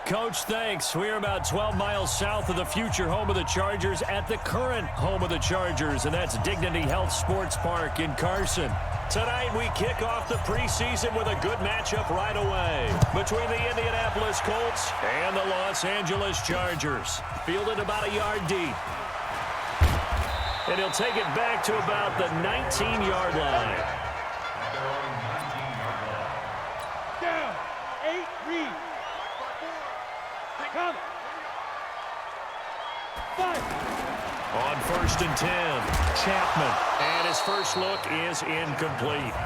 Coach, thanks. We're about 12 miles south of the future home of the Chargers at the current home of the Chargers, and that's Dignity Health Sports Park in Carson. Tonight, we kick off the preseason with a good matchup right away between the Indianapolis Colts and the Los Angeles Chargers. Fielded about a yard deep. And he'll take it back to about the 19-yard line. Down. 8, read. Come. 5. On 1st and 10, Chapman. And his first look is incomplete.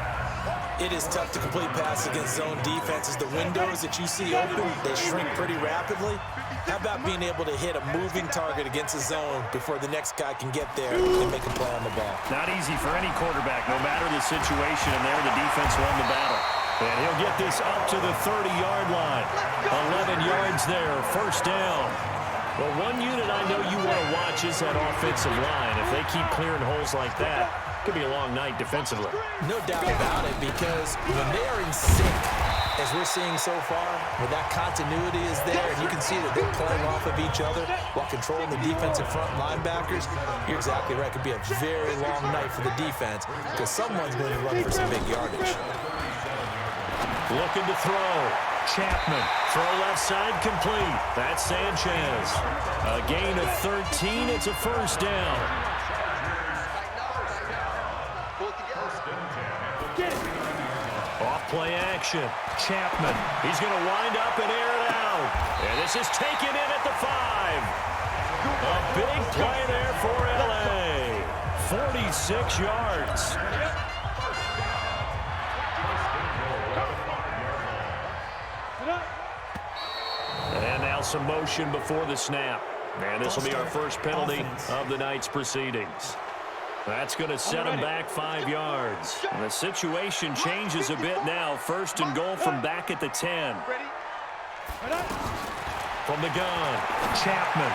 It is tough to complete passes against zone defenses. The windows that you see open, they shrink pretty rapidly. How about being able to hit a moving target against a zone before the next guy can get there and make a play on the ball? Not easy for any quarterback, no matter the situation, and there the defense won the battle. And he'll get this up to the 30-yard line. 11 yards there, first down. Well, one unit I know you want to watch is that offensive line. If they keep clearing holes like that, it could be a long night defensively. No doubt about it, because when they are in sync, as we're seeing so far, when that continuity is there, and you can see that they're playing off of each other while controlling the defensive front linebackers, you're exactly right. It could be a very long night for the defense because someone's going to run for some big yardage. Looking to throw. Chapman. Throw left side complete. That's Sanchez. A gain of 13. It's a first down. Off play action. Chapman. He's going to wind up and air it out. And this is taken in at the 5. A big play there for L.A. 46 yards. And now some motion before the snap. And this will be our first penalty of the night's proceedings. That's going to set him back 5 yards. And the situation changes a bit now. First and goal from back at the 10. From the gun, Chapman.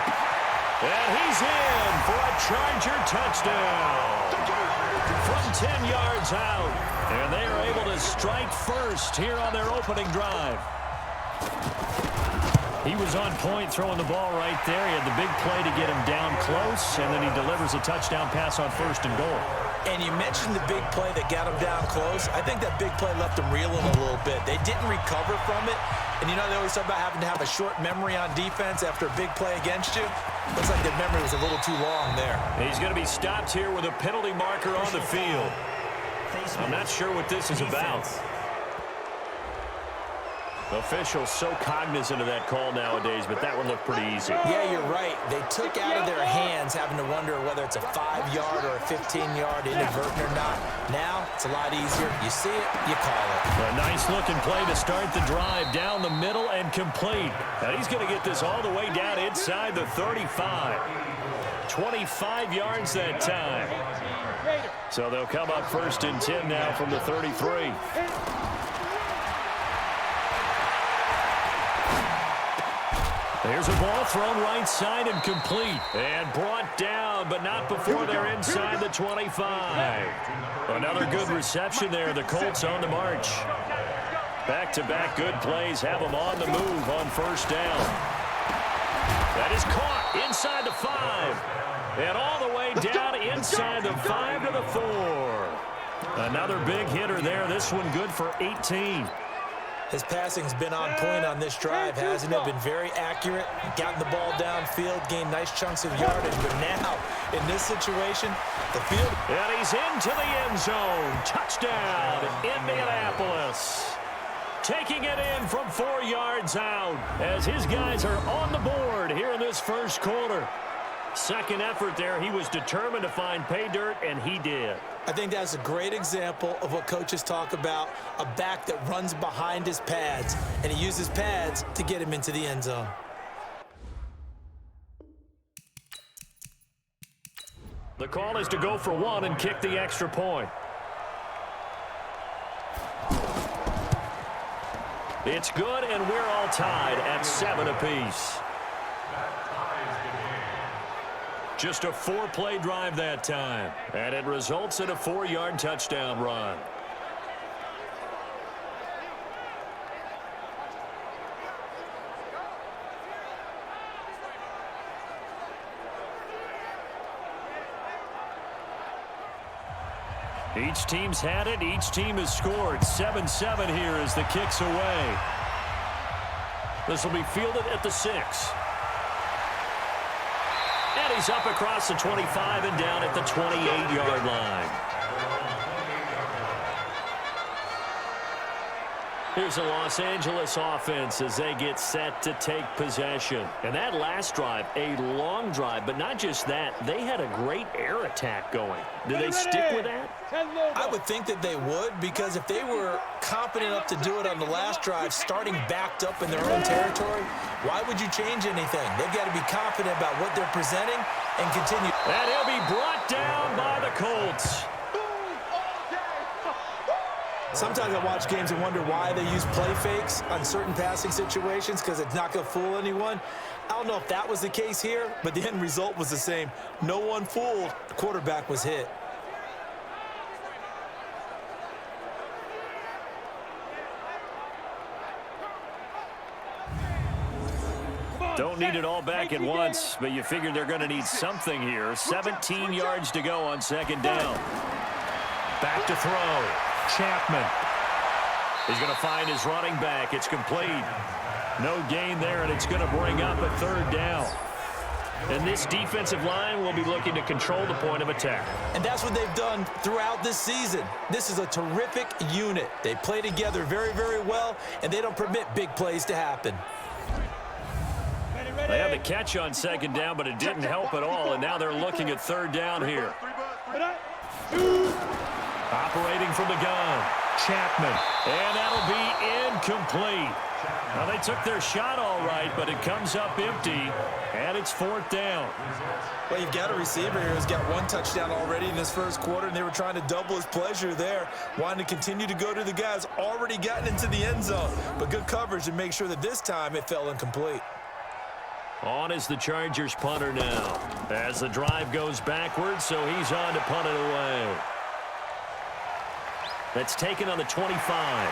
And he's in for a Charger touchdown. From 10 yards out. And they are able to strike first here on their opening drive. He was on point throwing the ball right there. He had the big play to get him down close, and then he delivers a touchdown pass on first and goal. And you mentioned the big play that got him down close. I think that big play left him reeling a little bit. They didn't recover from it. And you know, they always talk about having to have a short memory on defense after a big play against you. Looks like their memory was a little too long there. He's going to be stopped here with a penalty marker on the field. I'm not sure what this is about. Officials so cognizant of that call nowadays, but that one looked pretty easy. Yeah, you're right. They took out of their hands having to wonder whether it's a 5-yard or a 15-yard inadvertent or not. Now, it's a lot easier. You see it, you call it. A nice-looking play to start the drive down the middle and complete. And he's going to get this all the way down inside the 35. 25 yards that time. So they'll come up first and 10 now from the 33. There's a ball thrown right side and complete. And brought down, but not before they're inside the 25. Another good reception there. The Colts on the march. Back-to-back good plays have them on the move on first down. That is caught inside the 5. And all the way down inside the 5 to the 4. Another big hitter there. This one good for 18. His passing's been on point on this drive, hasn't it? Been very accurate, gotten the ball downfield, gained nice chunks of yardage. But now, in this situation, the field... And he's into the end zone. Touchdown, Indianapolis. Taking it in from 4 yards out as his guys are on the board here in this first quarter. Second effort there, he was determined to find pay dirt, and he did. I think that's a great example of what coaches talk about, a back that runs behind his pads, and he uses pads to get him into the end zone. The call is to go for one and kick the extra point. It's good, and we're all tied at 7 apiece. Just a 4-play drive that time, and it results in a 4-yard touchdown run. Each team's had it. Each team has scored. 7-7 here as the kick's away. This will be fielded at the 6. And he's up across the 25 and down at the 28-yard line. Here's the Los Angeles offense as they get set to take possession. And that last drive, a long drive, but not just that. They had a great air attack going. Do they stick with that? I would think that they would, because if they were confident enough to do it on the last drive, starting backed up in their own territory, why would you change anything? They've got to be confident about what they're presenting and continue. And he'll be brought down by the Colts. Sometimes I watch games and wonder why they use play fakes on certain passing situations, because it's not going to fool anyone. I don't know if that was the case here, but the end result was the same. No one fooled. The quarterback was hit. Don't need it all back at once, but you figure they're going to need something here. 17 yards to go on second down. Back to throw. Chapman. He's going to find his running back. It's complete. No gain there, and it's going to bring up a third down. And this defensive line will be looking to control the point of attack. And that's what they've done throughout this season. This is a terrific unit. They play together very, very well, and they don't permit big plays to happen. They had the catch on second down, but it didn't help at all, and now they're looking at third down here. Operating from the gun, Chapman, and that'll be incomplete. Now, they took their shot all right, but it comes up empty, and it's fourth down. Well, you've got a receiver here who's got one touchdown already in this first quarter, and they were trying to double his pleasure there, wanting to continue to go to the guys already gotten into the end zone. But good coverage to make sure that this time it fell incomplete. On is the Chargers punter now, as the drive goes backwards, so he's on to punt it away. That's taken on the 25.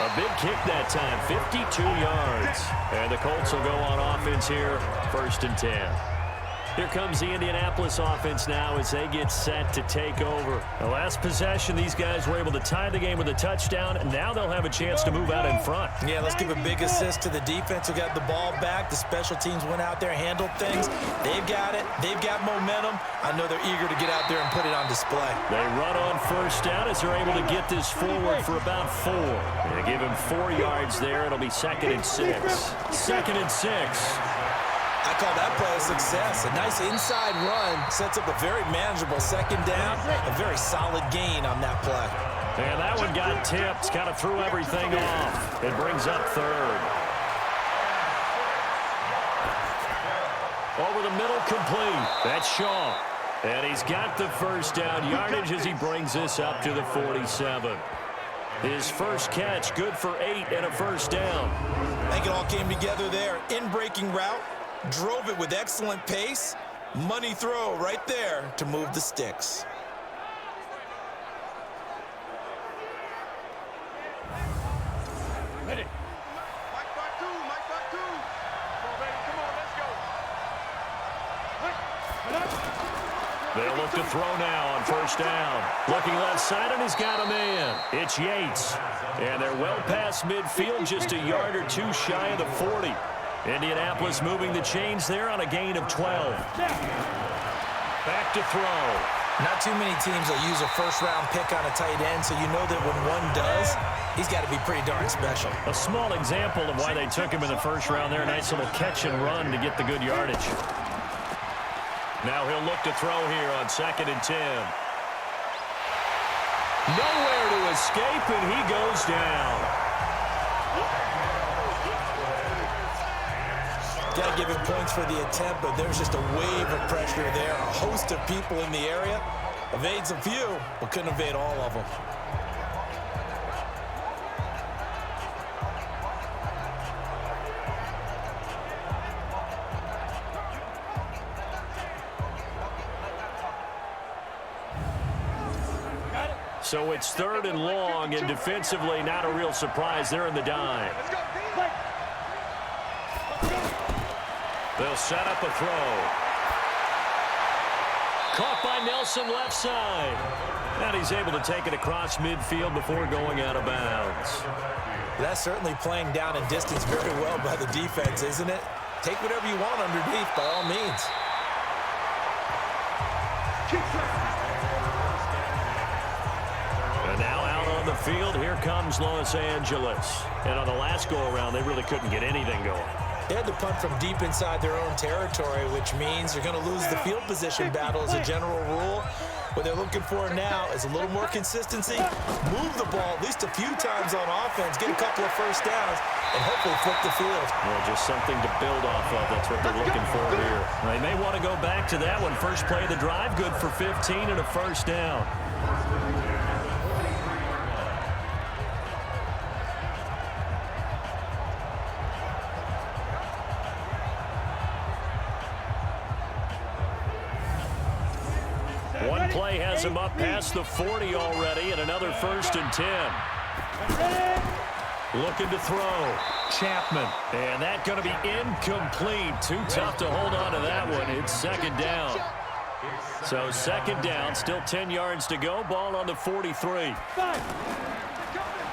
A big kick that time, 52 yards. And the Colts will go on offense here, 1st and 10. Here comes the Indianapolis offense now as they get set to take over. The last possession, these guys were able to tie the game with a touchdown, and now they'll have a chance to move out in front. Yeah, let's give a big assist to the defense who got the ball back. The special teams went out there, handled things. They've got it. They've got momentum. I know they're eager to get out there and put it on display. They run on first down as they're able to get this forward for about 4. They give him 4 yards there. It'll be 2nd and 6. 2nd and 6. I call that play a success. A nice inside run sets up a very manageable second down. A very solid gain on that play. And that one got tipped. Kind of threw everything off. It brings up 3rd. Over the middle, complete. That's Shaw. And he's got the first down yardage as he brings this up to the 47. His first catch, good for 8 and a first down. I think it all came together there. In-breaking route. Drove it with excellent pace. Money throw right there to move the sticks. Ready. Mike back 2. Come on, baby. Come on, let's go. They'll look to throw now on first down. Looking left side, and he's got a man. It's Yates. And they're well past midfield, just a yard or 2 shy of the 40. Indianapolis moving the chains there on a gain of 12. Back to throw. Not too many teams will use a first-round pick on a tight end, so you know that when one does, he's got to be pretty darn special. A small example of why they took him in the first round there. Nice little catch and run to get the good yardage. Now he'll look to throw here on 2nd and 10. Nowhere to escape, and he goes down. Got to give him points for the attempt, but there's just a wave of pressure there. A host of people in the area. Evades a few, but couldn't evade all of them. So it's 3rd and long, and defensively not a real surprise. They're in the dime. They'll set up a throw. Caught by Nelson left side. And he's able to take it across midfield before going out of bounds. That's certainly playing down in distance very well by the defense, isn't it? Take whatever you want underneath, by all means. And now out on the field, here comes Los Angeles. And on the last go-around, they really couldn't get anything going. They had to punt from deep inside their own territory, which means you're going to lose the field position battle as a general rule. What they're looking for now is a little more consistency, move the ball at least a few times on offense, get a couple of first downs, and hopefully flip the field. Well, just something to build off of. That's what they're looking for here. They may want to go back to that one. First play of the drive, good for 15 and a first down. One play has him up past the 40 already, and another 1st and 10. Looking to throw. Chapman. And that going to be incomplete. Too tough to hold on to that one. It's 2nd down. So 2nd down, still 10 yards to go. Ball on the 43.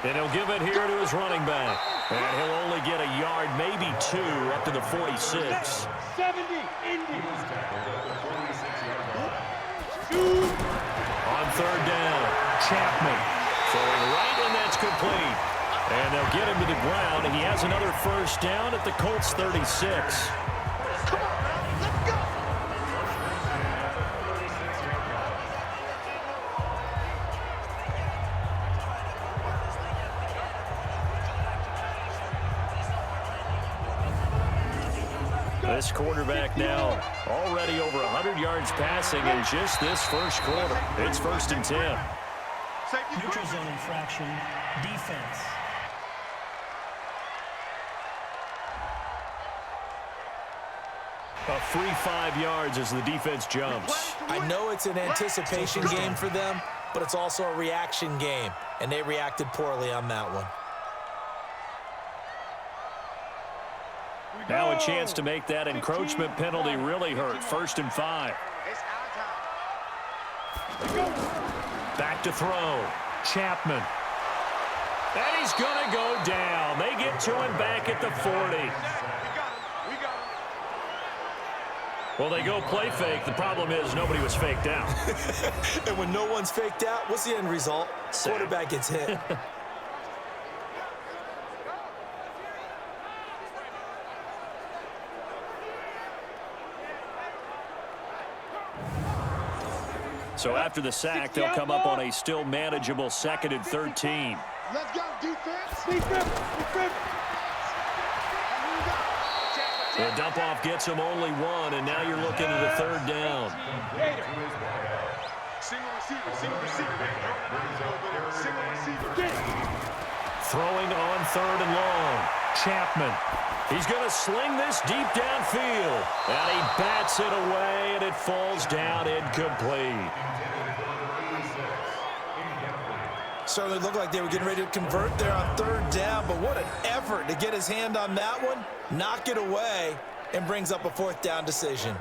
And he'll give it here to his running back. And he'll only get a yard, maybe 2, up to the 46. 70, Indy. On 3rd down, Chapman throwing right, and that's complete. And they'll get him to the ground, and he has another first down at the Colts 36. Come on, let's go. This quarterback now already over 100 yards passing in just this first quarter. It's 1st and 10. Neutral zone infraction, defense. A free 5 yards as the defense jumps. I know it's an anticipation game for them, but it's also a reaction game, and they reacted poorly on that one. Now a chance to make that encroachment penalty really hurt. 1st and 5. Back to throw. Chapman. And he's going to go down. They get to him back at the 40. Well, they go play fake. The problem is nobody was faked out. And when no one's faked out, what's the end result? Quarterback gets hit. So after the sack, they'll come up on a still manageable 2nd and 13. Let's go, defense. The dump-off gets him only 1, and now you're looking at a 3rd down. Single receiver. Throwing on 3rd and long. Chapman. He's going to sling this deep downfield. And he bats it away, and it falls down incomplete. Certainly looked like they were getting ready to convert there on 3rd down, but what an effort to get his hand on that one, knock it away, and brings up a 4th down decision.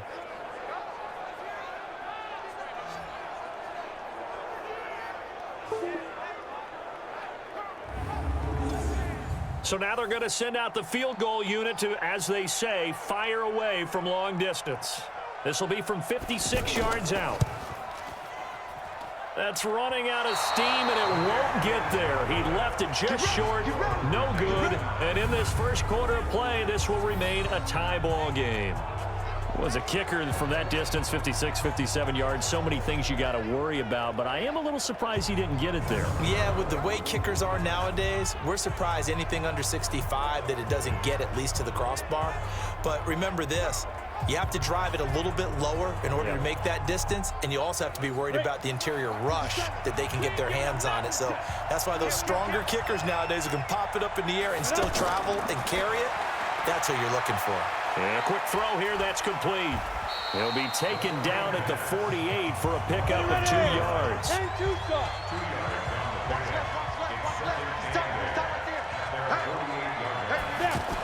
So now they're going to send out the field goal unit to, as they say, fire away from long distance. This will be from 56 yards out. That's running out of steam, and it won't get there. He left it just short, no good. And in this first quarter of play, this will remain a tie ball game. Was a kicker from that distance, 56, 57 yards. So many things you got to worry about, but I am a little surprised he didn't get it there. Yeah, with the way kickers are nowadays, we're surprised anything under 65 that it doesn't get at least to the crossbar. But remember this, you have to drive it a little bit lower in order to make that distance, and you also have to be worried about the interior rush that they can get their hands on it. So that's why those stronger kickers nowadays who can pop it up in the air and still travel and carry it, that's what you're looking for. And a quick throw here, that's complete. He'll be taken down at the 48 for a pickup of 2 yards.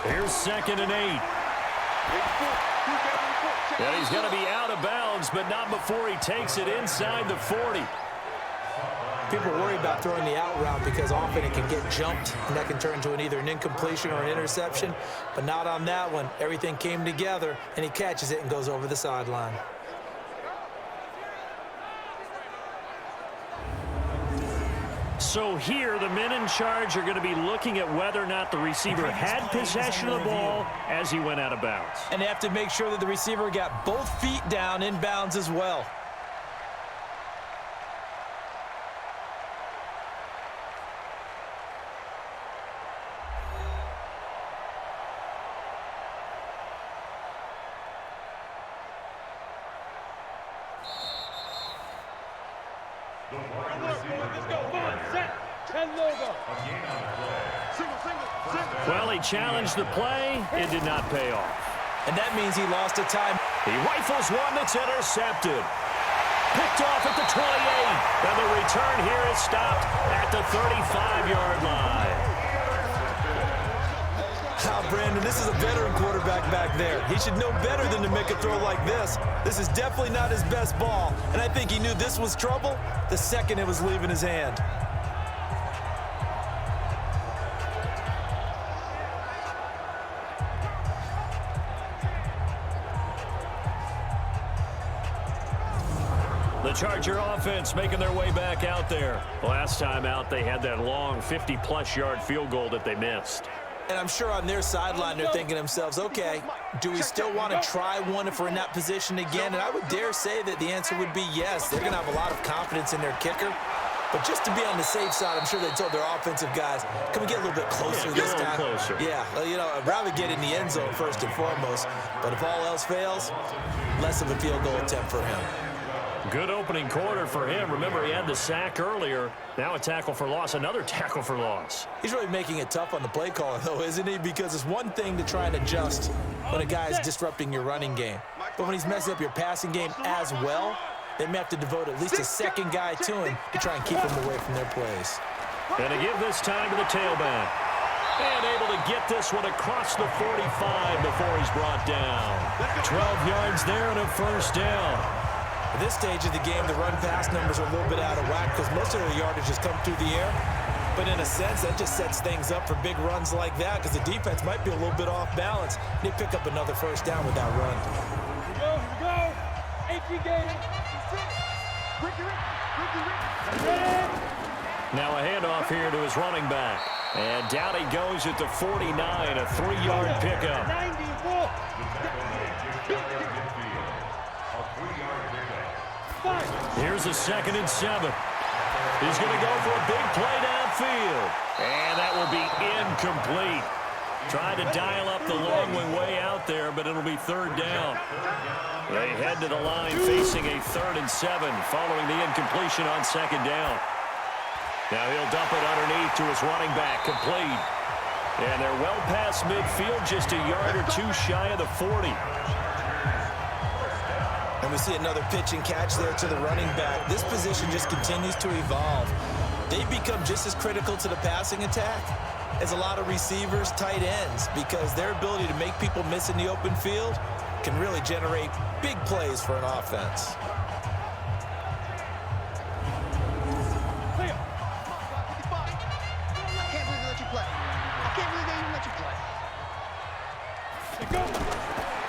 Here's 2nd and 8. And he's going to be out of bounds, but not before he takes it inside the 40. People worry about throwing the out route because often it can get jumped, and that can turn into either an incompletion or an interception. But not on that one. Everything came together, and he catches it and goes over the sideline. So here, the men in charge are going to be looking at whether or not the receiver had possession of the ball as he went out of bounds. And they have to make sure that the receiver got both feet down in bounds as well. Well, he challenged the play. It did not pay off. And that means he lost a time. He rifles one that's intercepted. Picked off at the 28. And the return here is stopped at the 35-yard line. Brandon, this is a veteran quarterback back there. He should know better than to make a throw like this. This is definitely not his best ball. And I think he knew this was trouble the second it was leaving his hand. The Charger offense making their way back out there. Last time out, they had that long 50-plus yard field goal that they missed. And I'm sure on their sideline they're thinking to themselves, okay, do we still want to try one if we're in that position again? And I would dare say that the answer would be yes. They're going to have a lot of confidence in their kicker. But just to be on the safe side, I'm sure they told their offensive guys, can we get a little bit closer this time? Closer. Yeah, well, you know, I'd rather get in the end zone first and foremost. But if all else fails, less of a field goal attempt for him. Good opening quarter for him. Remember, he had the sack earlier. Now a tackle for loss, another tackle for loss. He's really making it tough on the play caller, though, isn't he? Because it's one thing to try and adjust when a guy is disrupting your running game. But when he's messing up your passing game as well, they may have to devote at least a second guy to him to try and keep him away from their plays. And to give this time to the tailback. And able to get this one across the 45 before he's brought down. 12 yards there and a first down. At this stage of the game, the run-pass numbers are a little bit out of whack because most of the yardage has come through the air. But in a sense, that just sets things up for big runs like that because the defense might be a little bit off balance. They pick up another first down with that run. Here we go. 18 Gator. Now a handoff here to his running back. And down he goes at the 49, a 3-yard pickup. 94. Here's a 2nd and 7. He's going to go for a big play downfield. And that will be incomplete. Trying to dial up the long way out there, but it'll be 3rd down. They head to the line facing a 3rd and 7 following the incompletion on 2nd down. Now he'll dump it underneath to his running back, complete. And they're well past midfield, just a yard or two shy of the 40. And we see another pitch and catch there to the running back. This position just continues to evolve. They become just as critical to the passing attack as a lot of receivers, tight ends, because their ability to make people miss in the open field can really generate big plays for an offense.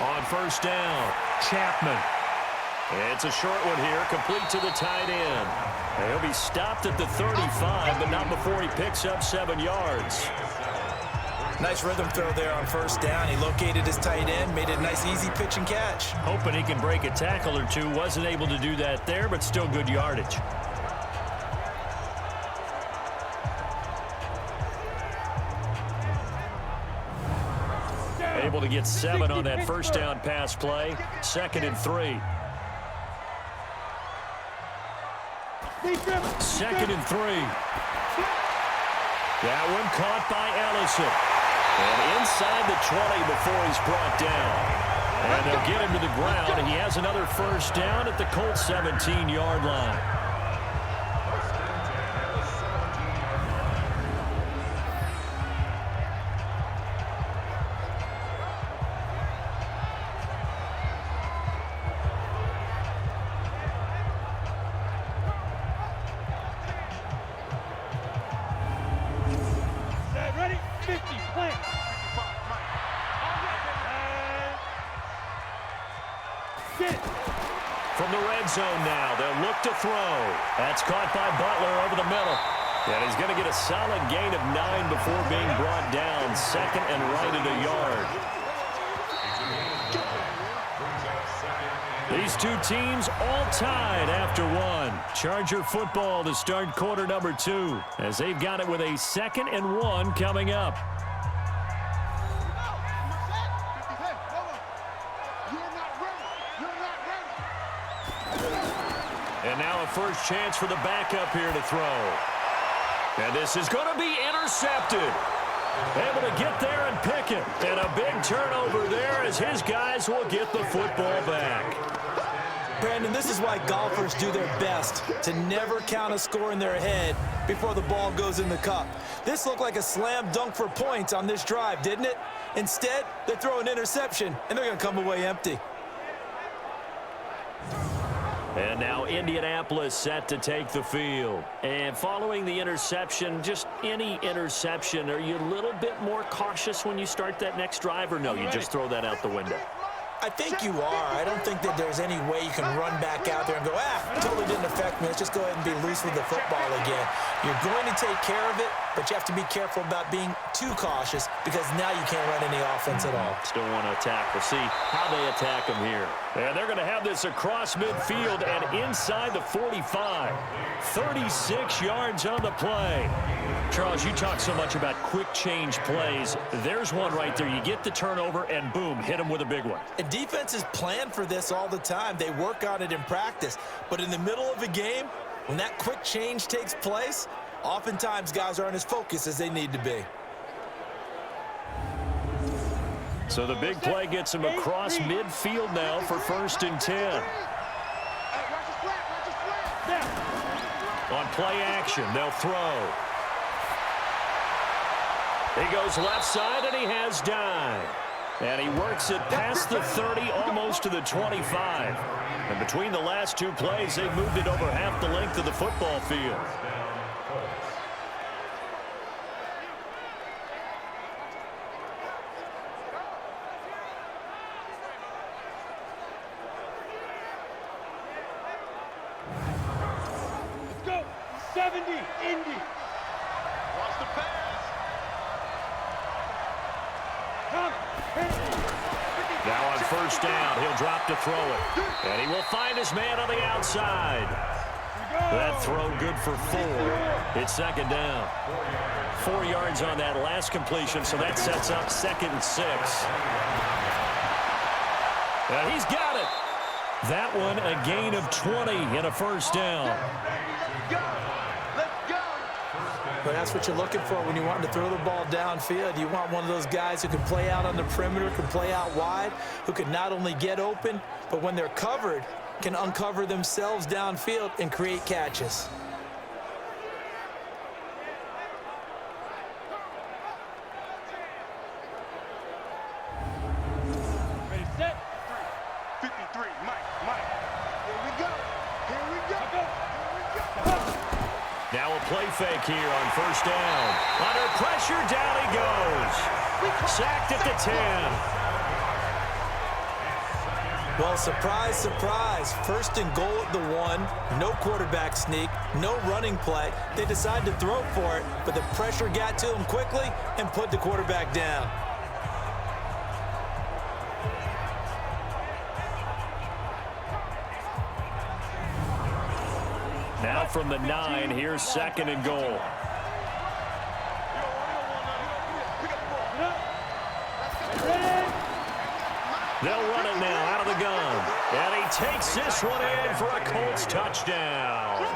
On first down, Chapman. It's a short one here, complete to the tight end. He'll be stopped at the 35, but not before he picks up 7 yards. Nice rhythm throw there on first down. He located his tight end, made it a nice easy pitch and catch. Hoping he can break a tackle or two. Wasn't able to do that there, but still good yardage. Able to get 7 on that first down pass play. 2nd and 3. 2nd and 3. That one caught by Ellison. And inside the 20 before he's brought down. And they'll get him to the ground. And he has another first down at the Colts 17-yard line. 50, plant. 55, Mike. From the red zone now, they'll look to throw. That's caught by Butler over the middle. And he's going to get a solid gain of 9 before being brought down. Second and right at a yard. These two teams all tied after one. Charger football to start quarter number 2 as they've got it with a 2nd and 1 coming up. And now a first chance for the backup here to throw. And this is going to be intercepted. Able to get there and pick it. And a big turnover there as his guys will get the football back. Brandon, this is why golfers do their best to never count a score in their head before the ball goes in the cup. This looked like a slam dunk for points on this drive, didn't it? Instead, they throw an interception, and they're going to come away empty. And now Indianapolis set to take the field. And following the interception, just any interception, are you a little bit more cautious when you start that next drive, or no, you just throw that out the window? I think you are. I don't think that there's any way you can run back out there and go, totally didn't affect me. Let's just go ahead and be loose with the football again. You're going to take care of it, but you have to be careful about being too cautious because now you can't run any offense at all. Still want to attack. We'll see how they attack them here. And they're going to have this across midfield and inside the 45. 36 yards on the play. Charles, you talk so much about quick change plays. There's one right there. You get the turnover and boom, hit them with a big one. And defenses plan for this all the time. They work on it in practice. But in the middle of a game, when that quick change takes place, oftentimes guys aren't as focused as they need to be. So the big play gets him across midfield now for 1st and 10. On play action, they'll throw. He goes left side, and he has dime. And he works it past the 30, almost to the 25. And between the last two plays, they've moved it over half the length of the football field. Let's go. 70, Indy. Watch the pass. Now on 1st down, he'll drop to throw it. And he will find his man on the outside. That throw good for 4. It's 2nd down. 4 yards on that last completion, so that sets up 2nd and 6. And he's got it. That one a gain of 20 and a 1st down. But that's what you're looking for when you want to throw the ball downfield. You want one of those guys who can play out on the perimeter, can play out wide, who can not only get open, but when they're covered, can uncover themselves downfield and create catches. Ready, set. 53, Mike. Here we go. Now a play fake here on 1st down. Under pressure, down he goes. Sacked at the 10. Well, surprise, surprise. 1st and goal at the 1. No quarterback sneak. No running play. They decide to throw for it, but the pressure got to them quickly and put the quarterback down. Now from the 9, here's 2nd and goal. They'll run it now out of the gun. And he takes this one in for a Colts touchdown.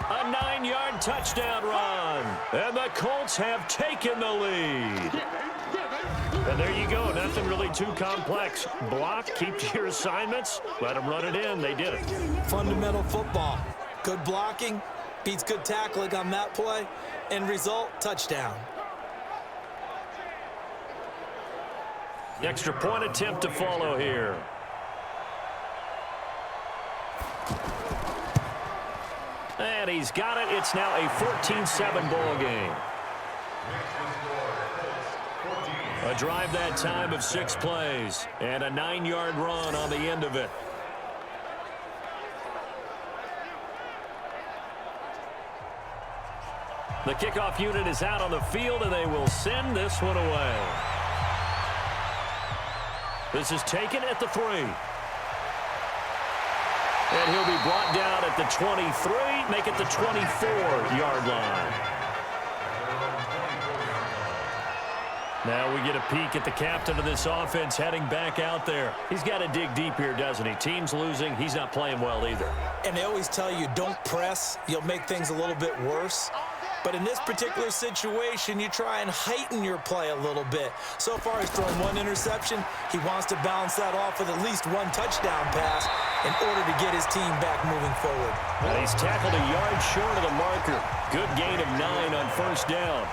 A 9-yard touchdown run. And the Colts have taken the lead. And there you go. Nothing really too complex. Block, keep to your assignments, let them run it in. They did it. Fundamental football. Good blocking, beats good tackling on that play. End result, touchdown. Extra point attempt to follow here. And he's got it. It's now a 14-7 ball game. A drive that time of 6 plays and a 9-yard run on the end of it. The kickoff unit is out on the field, and they will send this one away. This is taken at the 3. And he'll be brought down at the 23, make it the 24-yard line. Now we get a peek at the captain of this offense heading back out there. He's got to dig deep here, doesn't he? Team's losing. He's not playing well either. And they always tell you, don't press. You'll make things a little bit worse. But in this particular situation, you try and heighten your play a little bit. So far, he's thrown 1 interception. He wants to balance that off with at least 1 touchdown pass in order to get his team back moving forward. And he's tackled a yard short of the marker. Good gain of 9 on first down.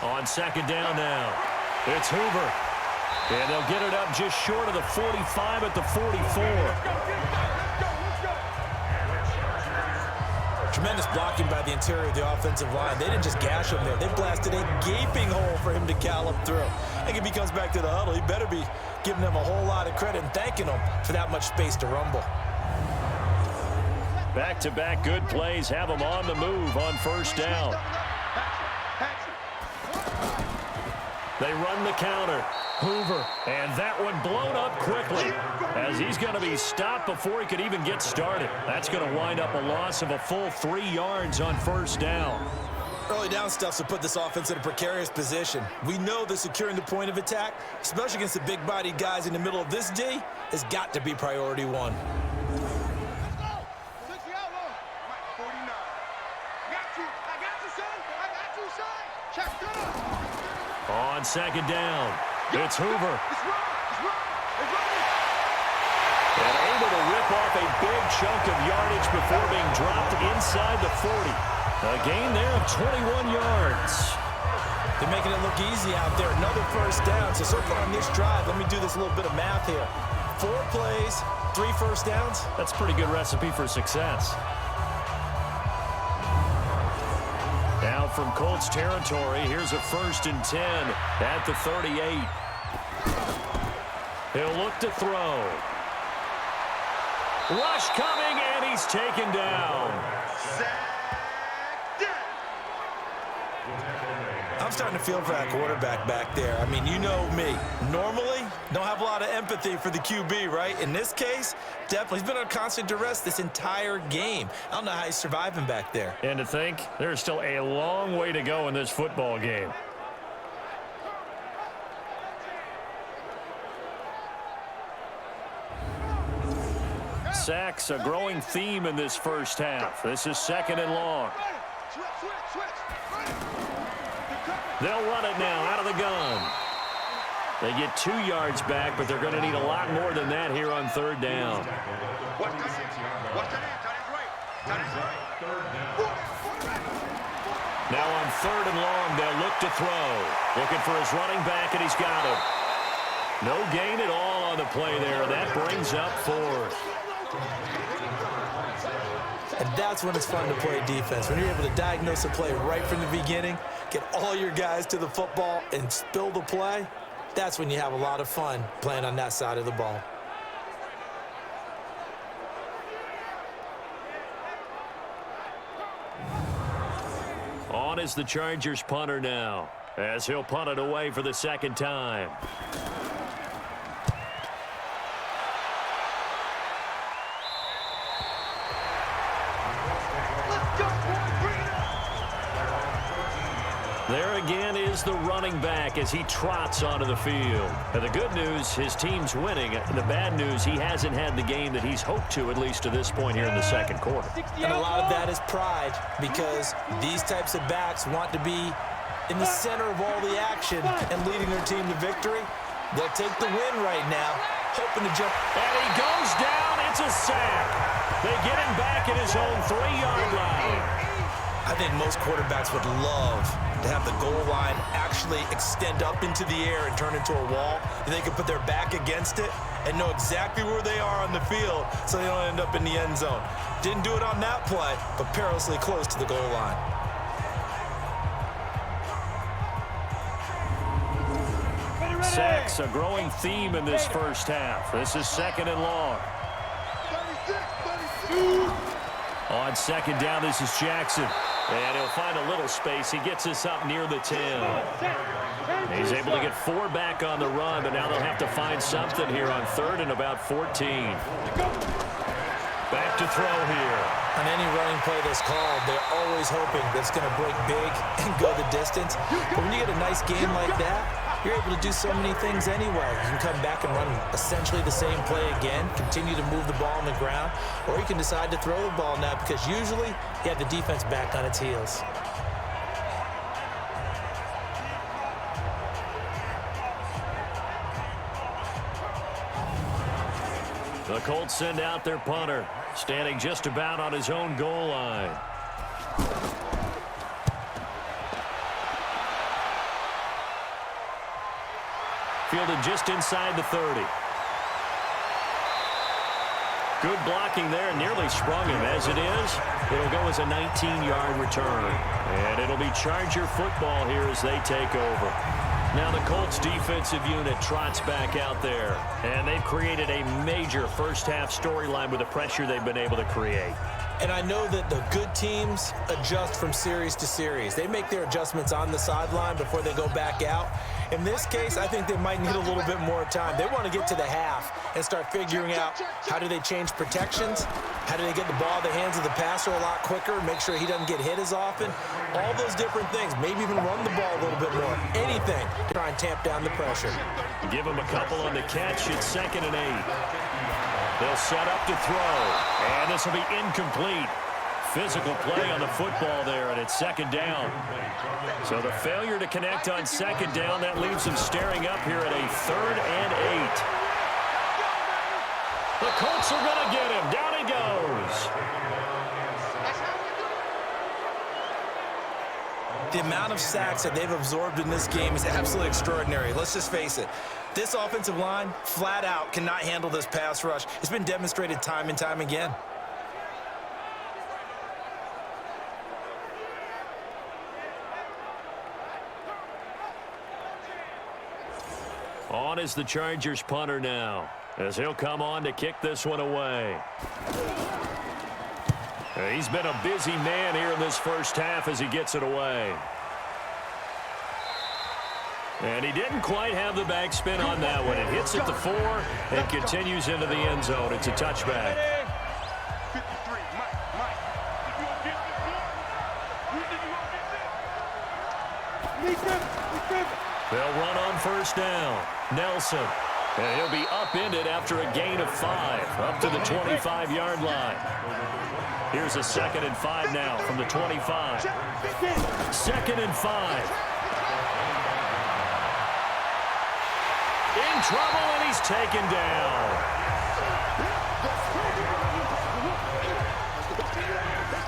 On second down now, it's Hoover. And they'll get it up just short of the 45 at the 44. Tremendous blocking by the interior of the offensive line. They didn't just gash him there. They blasted a gaping hole for him to gallop through. I think if he comes back to the huddle, he better be giving them a whole lot of credit and thanking them for that much space to rumble. Back-to-back good plays have them on the move on first down. They run the counter. Hoover, and that one blown up quickly as he's going to be stopped before he could even get started. That's going to wind up a loss of a full 3 yards on first down. Early down stuff's to put this offense in a precarious position. We know that securing the point of attack, especially against the big-bodied guys in the middle of this D, has got to be priority 1. Let's go. 60 out low. 49. I got you, son. Check good. On second down, it's Hoover. It's wrong. And able to rip off a big chunk of yardage before being dropped inside the 40. A gain there of 21 yards. They're making it look easy out there. Another first down. So far on this drive, let me do this little bit of math here. 4 plays, 3 first downs. That's a pretty good recipe for success. Now from Colts territory, here's a 1st and 10 at the 38. He'll look to throw. Rush coming, and he's taken down. I'm starting to feel for that quarterback back there. I mean, you know me. Normally, don't have a lot of empathy for the QB, right? In this case, definitely. He's been under constant duress this entire game. I don't know how he's surviving back there. And to think, there's still a long way to go in this football game. Sacks, a growing theme in this first half. This is 2nd and long. They'll run it now out of the gun. They get 2 yards back, but they're going to need a lot more than that here on 3rd down. Now on 3rd and long, they'll look to throw. Looking for his running back, and he's got him. No gain at all on the play there. That brings up 4th. And that's when it's fun to play defense. When you're able to diagnose a play right from the beginning, get all your guys to the football and spill the play, that's when you have a lot of fun playing on that side of the ball. On is the Chargers punter now, as he'll punt it away for the 2nd time. There again is the running back as he trots onto the field. And the good news, his team's winning. The bad news, he hasn't had the game that he's hoped to, at least to this point here in the 2nd quarter. And a lot of that is pride, because these types of backs want to be in the center of all the action and leading their team to victory. They'll take the win right now, hoping to jump. And he goes down. It's a sack. They get him back at his own 3-yard line. I think most quarterbacks would love to have the goal line actually extend up into the air and turn into a wall, and they can put their back against it and know exactly where they are on the field so they don't end up in the end zone. Didn't do it on that play, but perilously close to the goal line. Sacks, a growing theme in this first half. This is 2nd and long. On 2nd down, this is Jackson. And he'll find a little space. He gets us up near the 10. He's able to get 4 back on the run, but now they'll have to find something here on 3rd and about 14. Back to throw here. On any running play that's called, they're always hoping that it's going to break big and go the distance. But when you get a nice game like that, you're able to do so many things anyway. You can come back and run essentially the same play again, continue to move the ball on the ground, or you can decide to throw the ball now because usually you have the defense back on its heels. The Colts send out their punter, standing just about on his own goal line. Fielded just inside the 30. Good blocking there, nearly sprung him. As it is, it'll go as a 19-yard return. And it'll be Charger football here as they take over. Now the Colts defensive unit trots back out there. And they've created a major first-half storyline with the pressure they've been able to create. And I know that the good teams adjust from series to series. They make their adjustments on the sideline before they go back out. In this case, I think they might need a little bit more time. They want to get to the half and start figuring out how do they change protections, how do they get the ball in the hands of the passer a lot quicker, make sure he doesn't get hit as often, all those different things. Maybe even run the ball a little bit more. Anything to try and tamp down the pressure. Give him a couple on the catch. It's 2nd and 8. They'll set up to throw, and this will be incomplete. Physical play on the football there, and it's 2nd down. So the failure to connect on 2nd down, that leaves them staring up here at a 3rd and 8. The Colts are going to get him. Down he goes. The amount of sacks that they've absorbed in this game is absolutely extraordinary. Let's just face it. This offensive line, flat out, cannot handle this pass rush. It's been demonstrated time and time again. On is the Chargers punter now, as he'll come on to kick this one away. He's been a busy man here in this first half as he gets it away. And he didn't quite have the backspin on that one. It hits at the 4 and continues into the end zone. It's a touchback. 53, Mike. They'll run on 1st down. Nelson. And he'll be upended after a gain of 5, up to the 25-yard line. Here's a 2nd and 5 now from the 25. 2nd and 5. In trouble, and he's taken down.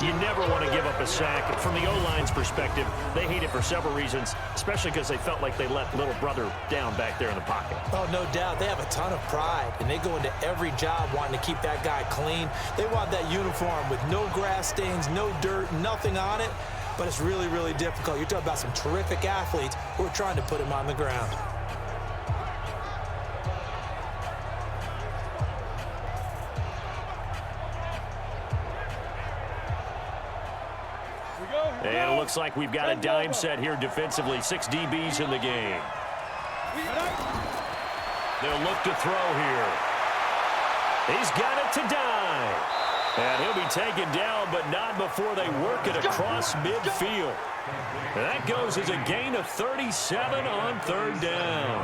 You never want to give up a sack. From the O-line's perspective, they hate it for several reasons, especially because they felt like they let little brother down back there in the pocket. Oh, no doubt. They have a ton of pride, and they go into every job wanting to keep that guy clean. They want that uniform with no grass stains, no dirt, nothing on it, but it's really, really difficult. You're talking about some terrific athletes who are trying to put him on the ground. And it looks like we've got a dime set here defensively. 6 DBs in the game. They'll look to throw here. He's got it to dime. And he'll be taken down, but not before they work it across midfield. And that goes as a gain of 37 on 3rd down.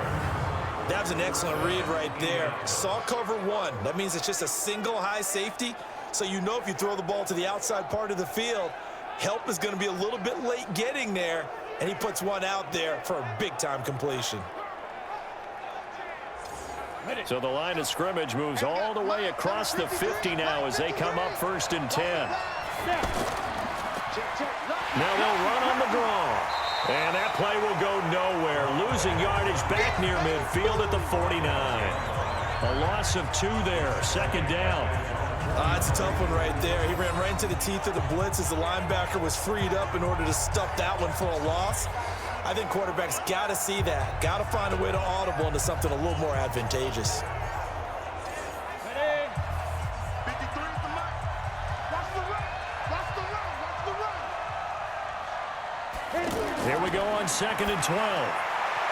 That was an excellent read right there. Saw cover 1. That means it's just a single high safety. So you know if you throw the ball to the outside part of the field, help is going to be a little bit late getting there, and he puts one out there for a big-time completion. So the line of scrimmage moves all the way across the 50 now as they come up 1st and 10. Now they'll run on the draw. And that play will go nowhere. Losing yardage back near midfield at the 49. A loss of 2 there. Second down. It's a tough one right there. He ran right into the teeth of the blitz as the linebacker was freed up in order to stuff that one for a loss. I think quarterbacks got to see that. Got to find a way to audible into something a little more advantageous. Here we go on 2nd and 12.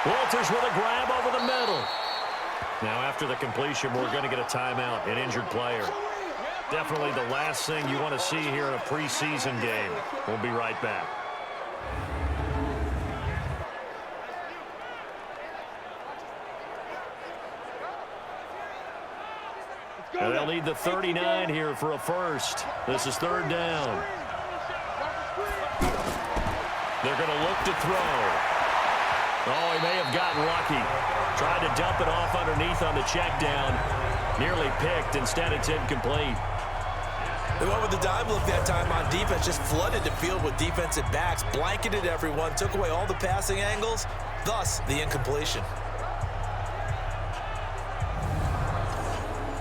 Walters with a grab over the middle. Now after the completion, we're going to get a timeout, an injured player. Definitely the last thing you want to see here in a preseason game. We'll be right back. And they'll need the 39 here for a first. This is 3rd down. They're going to look to throw. Oh, he may have gotten lucky. Tried to dump it off underneath on the check down. Nearly picked. Instead, it's incomplete. They went with the dime look that time on defense. Just flooded the field with defensive backs. Blanketed everyone. Took away all the passing angles. Thus, the incompletion.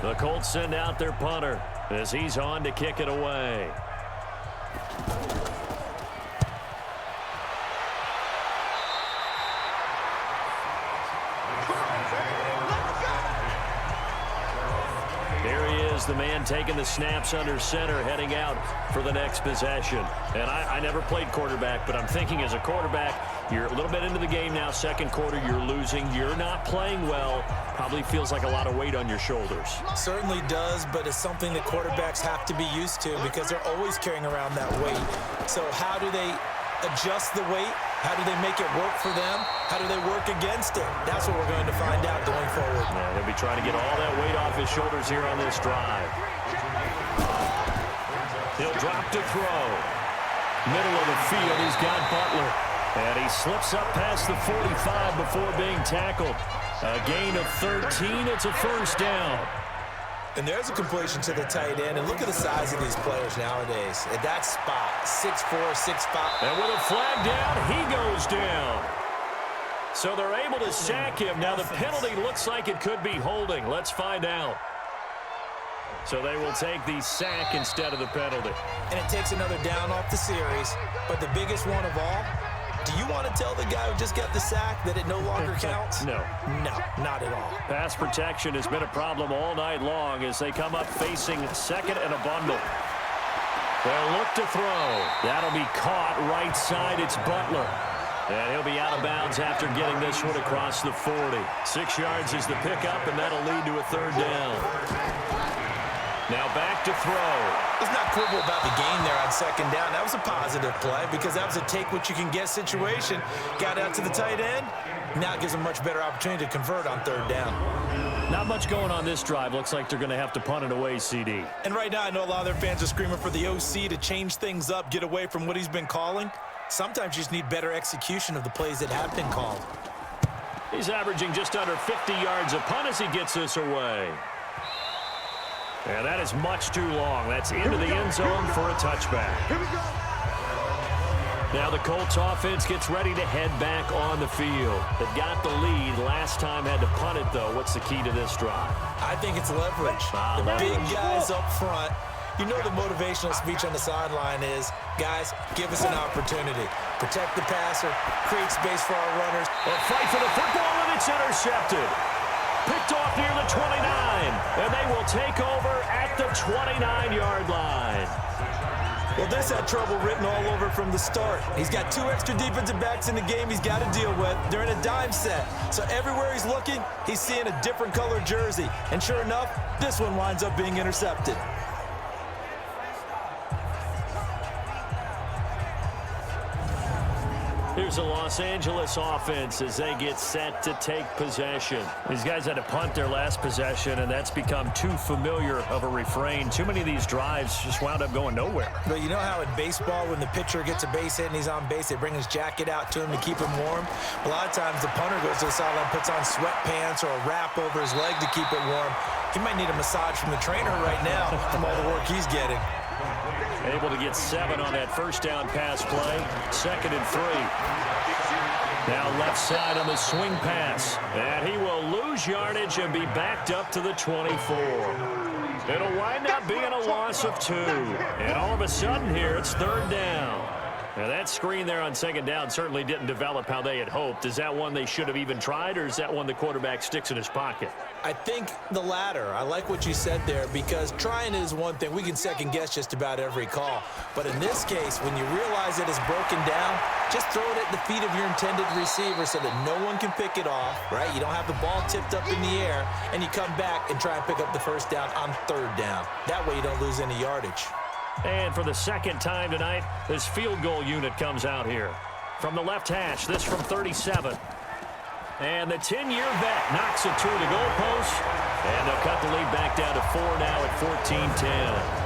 The Colts send out their punter as he's on to kick it away. Here he is, the man taking the snaps under center, heading out for the next possession. And I never played quarterback, but I'm thinking as a quarterback, you're a little bit into the game now, second quarter, you're losing, you're not playing well. Probably feels like a lot of weight on your shoulders. Certainly does, but it's something that quarterbacks have to be used to because they're always carrying around that weight. So how do they adjust the weight? How do they make it work for them? How do they work against it? That's what we're going to find out going forward. Yeah, he'll be trying to get all that weight off his shoulders here on this drive. He'll drop to throw. Middle of the field, he's got Butler. And he slips up past the 45 before being tackled. A gain of 13. It's a first down. And there's a completion to the tight end. And look at the size of these players nowadays. At that spot, 6'4", 6'5". And with a flag down, he goes down. So they're able to sack him. Now the penalty looks like it could be holding. Let's find out. So they will take the sack instead of the penalty. And it takes another down off the series. But the biggest one of all, do you want to tell the guy who just got the sack that it no longer counts? No. No, not at all. Pass protection has been a problem all night long as they come up facing second and a bundle. They'll look to throw. That'll be caught right side. It's Butler. And he'll be out of bounds after getting this one across the 40. 6 yards is the pickup, and that'll lead to a 3rd down. Now back to throw. Let's not quibble about the game there on 2nd down. That was a positive play because that was a take-what-you-can-get situation. Got out to the tight end. Now it gives them a much better opportunity to convert on 3rd down. Not much going on this drive. Looks like they're going to have to punt it away, CD. And right now I know a lot of their fans are screaming for the OC to change things up, get away from what he's been calling. Sometimes you just need better execution of the plays that have been called. He's averaging just under 50 yards a punt as he gets this away. And that is much too long. That's into the end zone for a touchback. Now the Colts offense gets ready to head back on the field. They've got the lead. Last time had to punt it, though. What's the key to this drive? I think it's leverage. The big guys up front. You know the motivational speech on the sideline is, guys, give us an opportunity. Protect the passer, create space for our runners. A fight for the football, and it's intercepted. Picked off near the 29, and they will take over at the 29-yard line. Well, this had trouble written all over from the start. He's got 2 extra defensive backs in the game he's got to deal with. They're in a dime set. So everywhere he's looking, he's seeing a different color jersey. And sure enough, this one winds up being intercepted. Here's the Los Angeles offense as they get set to take possession. These guys had to punt their last possession, and that's become too familiar of a refrain. Too many of these drives just wound up going nowhere. But you know how in baseball, when the pitcher gets a base hit and he's on base, they bring his jacket out to him to keep him warm? A lot of times the punter goes to the sideline, puts on sweatpants or a wrap over his leg to keep it warm. He might need a massage from the trainer right now from all the work he's getting. Able to get 7 on that first down pass play. 2nd and 3. Now left side on the swing pass. And he will lose yardage and be backed up to the 24. It'll wind up being a loss of 2. And all of a sudden here, it's 3rd down. Now that screen there on 2nd down certainly didn't develop how they had hoped. Is that one they should have even tried, or is that one the quarterback sticks in his pocket? I think the latter. I like what you said there, because trying is one thing. We can second-guess just about every call. But in this case, when you realize it is broken down, just throw it at the feet of your intended receiver so that no one can pick it off, right? You don't have the ball tipped up in the air, and you come back and try and pick up the 1st down on 3rd down. That way you don't lose any yardage. And for the 2nd time tonight, this field goal unit comes out here. From the left hash, this from 37. And the 10-year vet knocks it through the goalpost. And they'll cut the lead back down to 4 now at 14-10.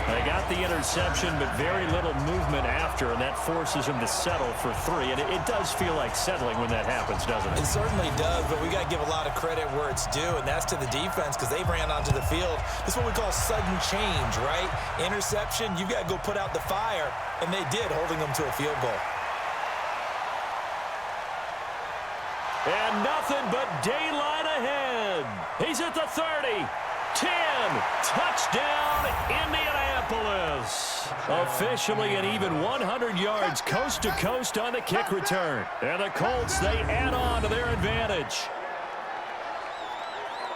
They got the interception, but very little movement after, and that forces them to settle for 3. And it does feel like settling when that happens, doesn't it? It certainly does, but we got to give a lot of credit where it's due, and that's to the defense, because they ran onto the field. This is what we call sudden change, right? Interception, you got to go put out the fire, and they did, holding them to a field goal. And nothing but daylight ahead. He's at the 30. 10, touchdown, Indianapolis. Officially an even 100 yards coast to coast on the kick return. And the Colts, they add on to their advantage.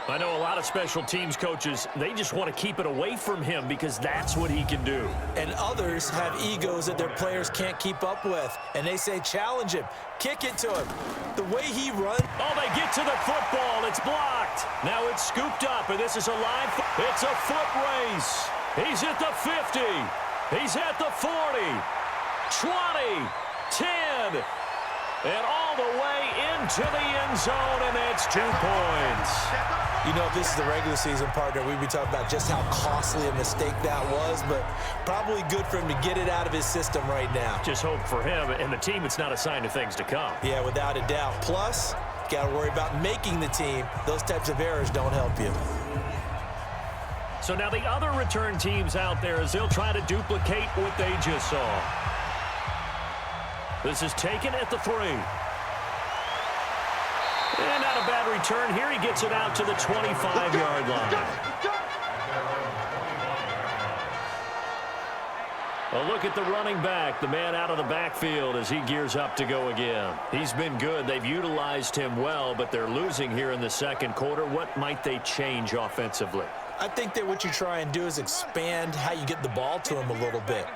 I know a lot of special teams coaches, they just want to keep it away from him because that's what he can do. And others have egos that their players can't keep up with. And they say, challenge him, kick it to him. The way he runs. Oh, they get to the football. It's blocked. Now it's scooped up, and this is a live. It's a foot race. He's at the 50. He's at the 40. 20. 10. And all the way into the end zone, and that's 2 points. You know, if this is the regular season, partner, we'd be talking about just how costly a mistake that was, but probably good for him to get it out of his system right now. Just hope for him and the team it's not a sign of things to come. Yeah, without a doubt. Plus, you got to worry about making the team. Those types of errors don't help you. So now the other return teams out there, as they'll try to duplicate what they just saw. This is taken at the 3. And not a bad return here. He gets it out to the 25-yard line. A look at the running back, the man out of the backfield as he gears up to go again. He's been good. They've utilized him well, but they're losing here in the 2nd quarter. What might they change offensively? I think that what you try and do is expand how you get the ball to him a little bit.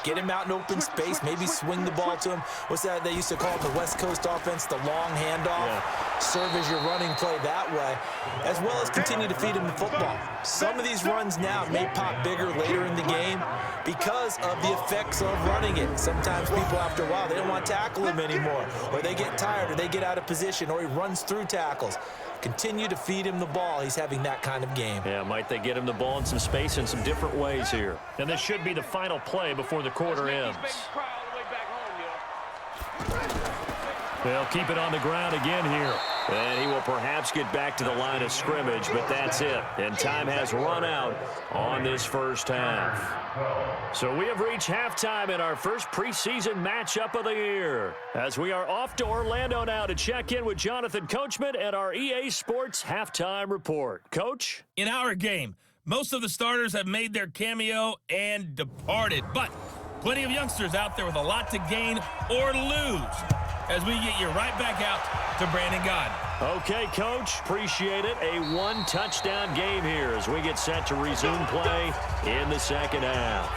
Get him out in open space, maybe swing the ball to him. What's that they used to call it, the West Coast offense, the long handoff? Yeah. Serve as your running play that way, as well as continue to feed him the football. Some of these runs now may pop bigger later in the game because of the effects of running it. Sometimes people, after a while, they don't want to tackle him anymore, or they get tired, or they get out of position, or he runs through tackles. Continue to feed him the ball. He's having that kind of game. Yeah, might they get him the ball in some space in some different ways here. And this should be the final play before the quarter ends. They'll keep it on the ground again here. And he will perhaps get back to the line of scrimmage, but that's it. And time has run out on this first half. So we have reached halftime in our first preseason matchup of the year, as we are off to Orlando now to check in with Jonathan Coachman and our EA Sports halftime report. Coach? In our game, most of the starters have made their cameo and departed, but plenty of youngsters out there with a lot to gain or lose as we get you right back out to Brandon Gaudin. Okay, Coach. Appreciate it. A one-touchdown game here as we get set to resume play in the second half.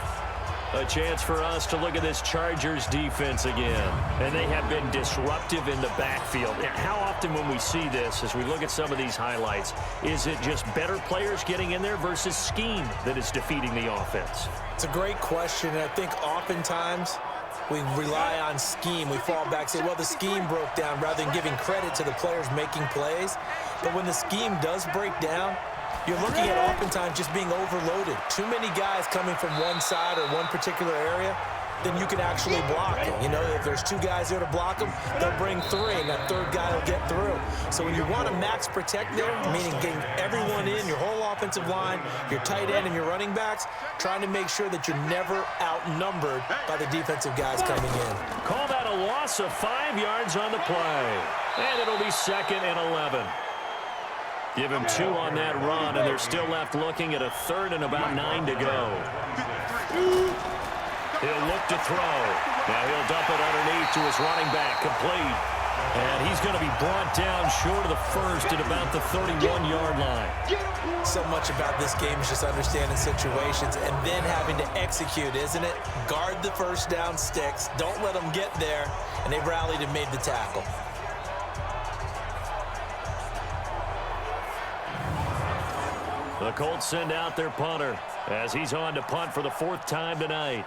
A chance for us to look at this Chargers defense again. And they have been disruptive in the backfield. How often when we see this, as we look at some of these highlights, is it just better players getting in there versus scheme that is defeating the offense? It's a great question, and I think oftentimes we rely on scheme. We fall back and say, well, the scheme broke down, rather than giving credit to the players making plays. But when the scheme does break down, you're looking at oftentimes just being overloaded. Too many guys coming from one side or one particular area, then you can actually block it. You know, if there's 2 guys there to block them, they'll bring 3, and that 3rd guy will get through. So when you want to max protect there, meaning getting everyone in, your whole offensive line, your tight end, and your running backs, trying to make sure that you're never outnumbered by the defensive guys coming in. Call that got a loss of 5 yards on the play. And it'll be 2nd and 11. Give him 2 on that run, and they're still left looking at a 3rd and about 9 to go. He'll look to throw. Now he'll dump it underneath to his running back, complete. And he's going to be brought down short of the first at about the 31-yard line. So much about this game is just understanding situations and then having to execute, isn't it? Guard the first down sticks. Don't let them get there. And they rallied and made the tackle. The Colts send out their punter as he's on to punt for the 4th time tonight.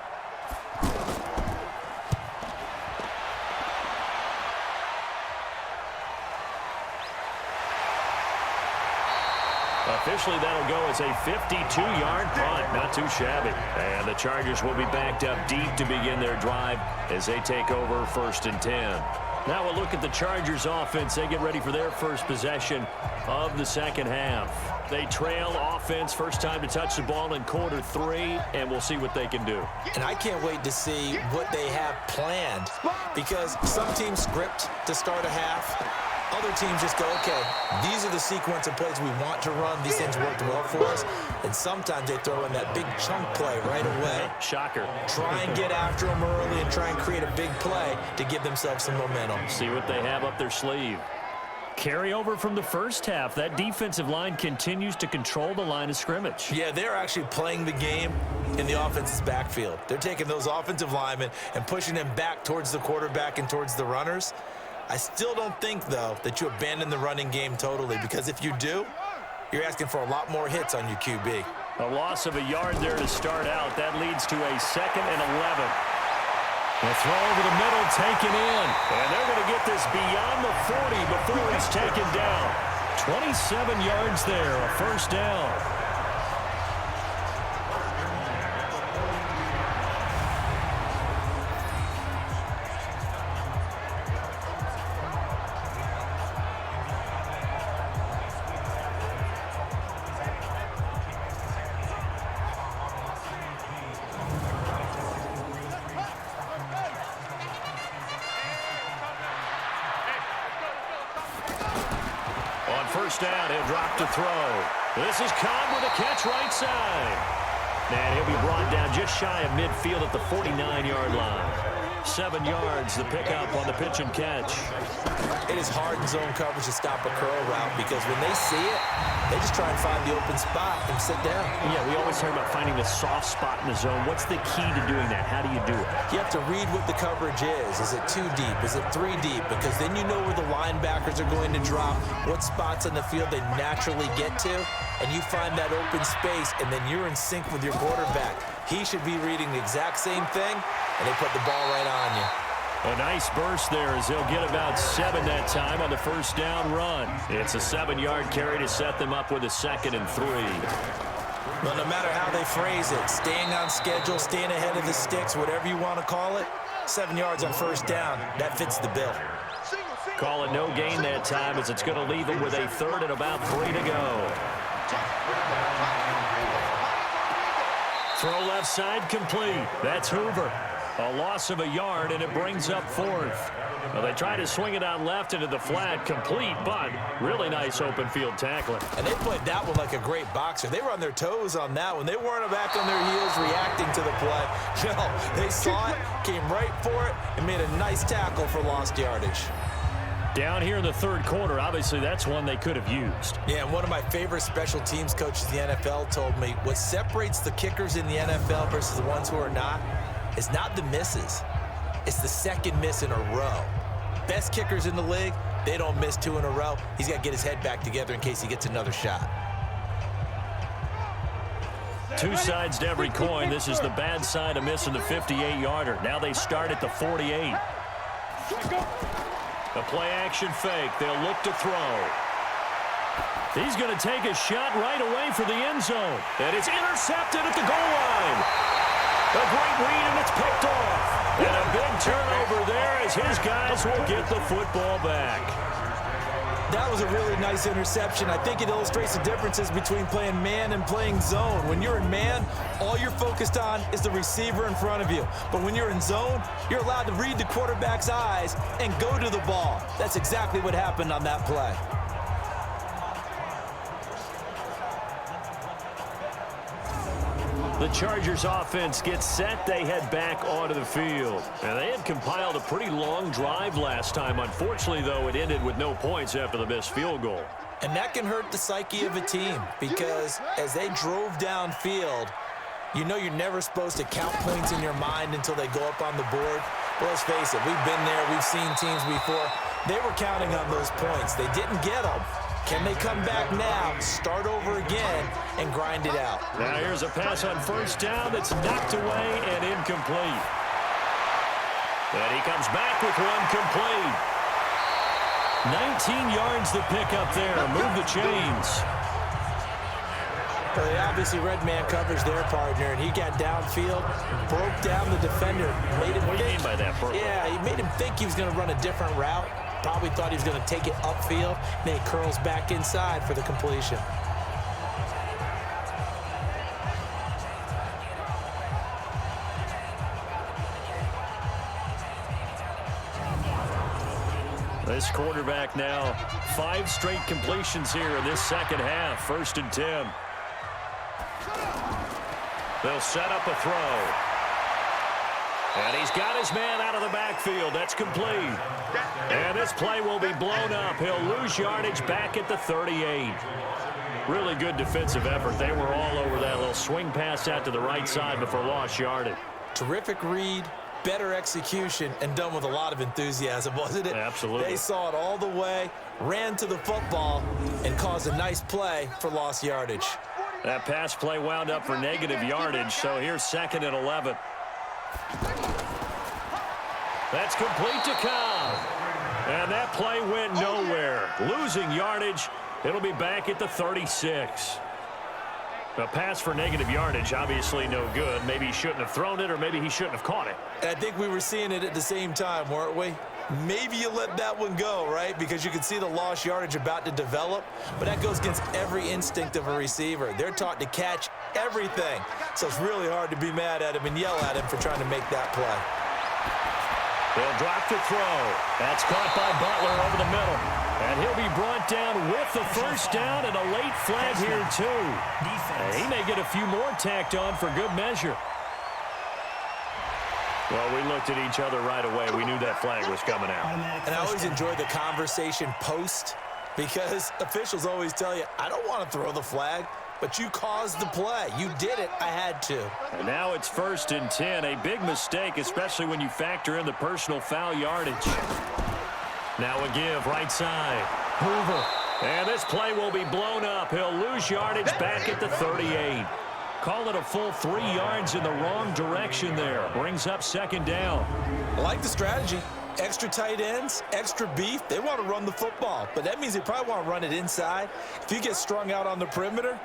Officially, that'll go as a 52-yard punt. Not too shabby. And the Chargers will be backed up deep to begin their drive as they take over 1st and 10. Now we'll look at the Chargers offense. They get ready for their first possession of the second half. They trail offense, first time to touch the ball in quarter 3, and we'll see what they can do. And I can't wait to see what they have planned, because some teams script to start a half. Other teams just go, okay, these are the sequence of plays we want to run. These things worked well for us. And sometimes they throw in that big chunk play right away. Shocker. Try and get after them early and try and create a big play to give themselves some momentum. See what they have up their sleeve. Carry over from the first half. That defensive line continues to control the line of scrimmage. Yeah, they're actually playing the game in the offense's backfield. They're taking those offensive linemen and pushing them back towards the quarterback and towards the runners. I still don't think, though, that you abandon the running game totally, because if you do, you're asking for a lot more hits on your QB. A loss of a yard there to start out. That leads to a 2nd and 11. The throw over the middle taken in. And they're going to get this beyond the 40 before it's taken down. 27 yards there, a first down. First down, he'll drop to throw. This is Cobb with a catch right side. And he'll be brought down just shy of midfield at the 49-yard line. 7 yards, the pickup on the pitch and catch. It is hard in zone coverage to stop a curl route, because when they see it, they just try and find the open spot and sit down. Yeah, we always talk about finding the soft spot in the zone. What's the key to doing that? How do you do it? You have to read what the coverage is. Is it 2 deep? Is it 3 deep? Because then you know where the linebackers are going to drop, what spots on the field they naturally get to, and you find that open space, and then you're in sync with your quarterback. He should be reading the exact same thing, and they put the ball right on you. A nice burst there as he'll get about 7 that time on the first down run. It's a 7-yard carry to set them up with a 2nd and 3. Well, no matter how they phrase it, staying on schedule, staying ahead of the sticks, whatever you want to call it, 7 yards on first down, that fits the bill. Call it no gain that time as it's going to leave them with a 3rd and about 3 to go. Throw left side complete. That's Hoover. A loss of a yard, and it brings up 4th. Well, they try to swing it out left into the flat, complete, but really nice open field tackling. And they played that one like a great boxer. They were on their toes on that one. They weren't back on their heels reacting to the play. No, they saw it, came right for it, and made a nice tackle for lost yardage. Down here in the 3rd quarter, obviously that's one they could have used. Yeah, and one of my favorite special teams coaches in the NFL told me what separates the kickers in the NFL versus the ones who are not is not the misses. It's the second miss in a row. Best kickers in the league, they don't miss 2 in a row. He's got to get his head back together in case he gets another shot. 2 sides to every coin. This is the bad side of missing the 58-yarder. Now they start at the 48. A play-action fake. They'll look to throw. He's going to take a shot right away for the end zone. And it's intercepted at the goal line. A great read, and it's picked off. And a big turnover there as his guys will get the football back. That was a really nice interception. I think it illustrates the differences between playing man and playing zone. When you're in man, all you're focused on is the receiver in front of you. But when you're in zone, you're allowed to read the quarterback's eyes and go to the ball. That's exactly what happened on that play. The Chargers offense gets set. They head back onto the field. And they had compiled a pretty long drive last time. Unfortunately, though, it ended with no points after the missed field goal. And that can hurt the psyche of a team because as they drove downfield, you know you're never supposed to count points in your mind until they go up on the board. But let's face it, we've been there. We've seen teams before. They were counting on those points. They didn't get them. Can they come back now, start over again, and grind it out? Now here's a pass on first down that's knocked away and incomplete. And he comes back with one complete. 19 yards to pick up there. Move the chains. Well, they obviously read man coverage their partner, and he got downfield, broke down the defender. Made him What do you mean by that, Burke? Yeah, he made him think he was going to run a different route. Probably thought he was going to take it upfield. Then he curls back inside for the completion. This quarterback now, 5 straight completions here in this second half. 1st and 10. They'll set up a throw. And he's got his man out of the backfield. That's complete. And this play will be blown up. He'll lose yardage back at the 38. Really good defensive effort. They were all over that little swing pass out to the right side before lost yardage. Terrific read, better execution, and done with a lot of enthusiasm, wasn't it? Absolutely. They saw it all the way, ran to the football, and caused a nice play for lost yardage. That pass play wound up for negative yardage, so here's 2nd and 11. That's complete to Cobb. And that play went nowhere. Losing yardage. It'll be back at the 36. A pass for negative yardage, obviously no good. Maybe he shouldn't have thrown it, or maybe he shouldn't have caught it. I think we were seeing it at the same time, weren't we? Maybe you let that one go, right? Because you can see the lost yardage about to develop. But that goes against every instinct of a receiver. They're taught to catch everything. So it's really hard to be mad at him and yell at him for trying to make that play. They'll drop the throw. That's caught by Butler over the middle. And he'll be brought down with the first down and a late flag here, too. And he may get a few more tacked on for good measure. Well, we looked at each other right away. We knew that flag was coming out. And I always enjoy the conversation post because officials always tell you, I don't want to throw the flag, but you caused the play. You did it. I had to. And now it's 1st and 10. A big mistake, especially when you factor in the personal foul yardage. Now a give right side. Hoover. And this play will be blown up. He'll lose yardage back at the 38. Call it a full 3 yards in the wrong direction there. Brings up 2nd down. I like the strategy. Extra tight ends, extra beef. They want to run the football, but that means they probably want to run it inside. If you get strung out on the perimeter,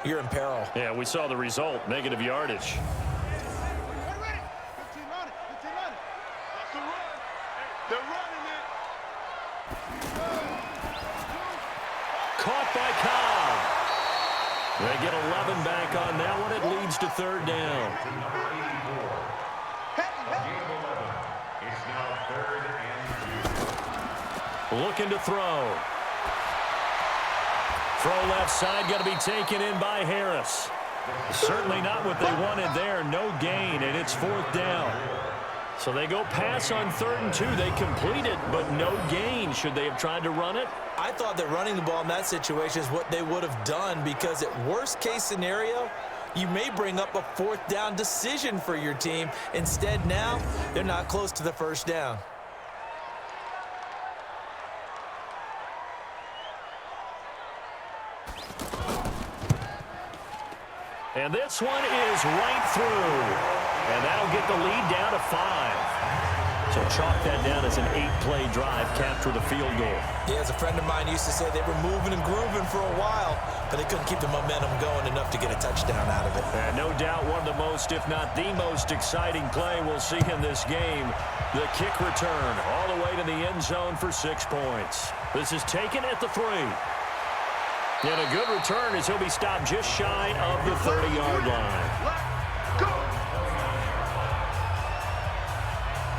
you're in peril. Yeah, we saw the result. Negative yardage. Caught by Cobb. They get 11 back on that one. It leads to 3rd down. Looking to throw. Throw left side, got to be taken in by Harris. Certainly not what they wanted there. No gain, and it's 4th down. So they go pass on 3rd and 2. They complete it, but no gain. Should they have tried to run it? I thought that running the ball in that situation is what they would have done because at worst case scenario, you may bring up a 4th down decision for your team. Instead now, they're not close to the 1st down. And this one is right through. And that'll get the lead down to 5. So chalk that down as an 8-play drive, capture the field goal. Yeah, as a friend of mine used to say, they were moving and grooving for a while, but they couldn't keep the momentum going enough to get a touchdown out of it. And no doubt one of the most, if not the most exciting play we'll see in this game. The kick return all the way to the end zone for 6 points. This is taken at the 3. And a good return as he'll be stopped just shy of the 30-yard line.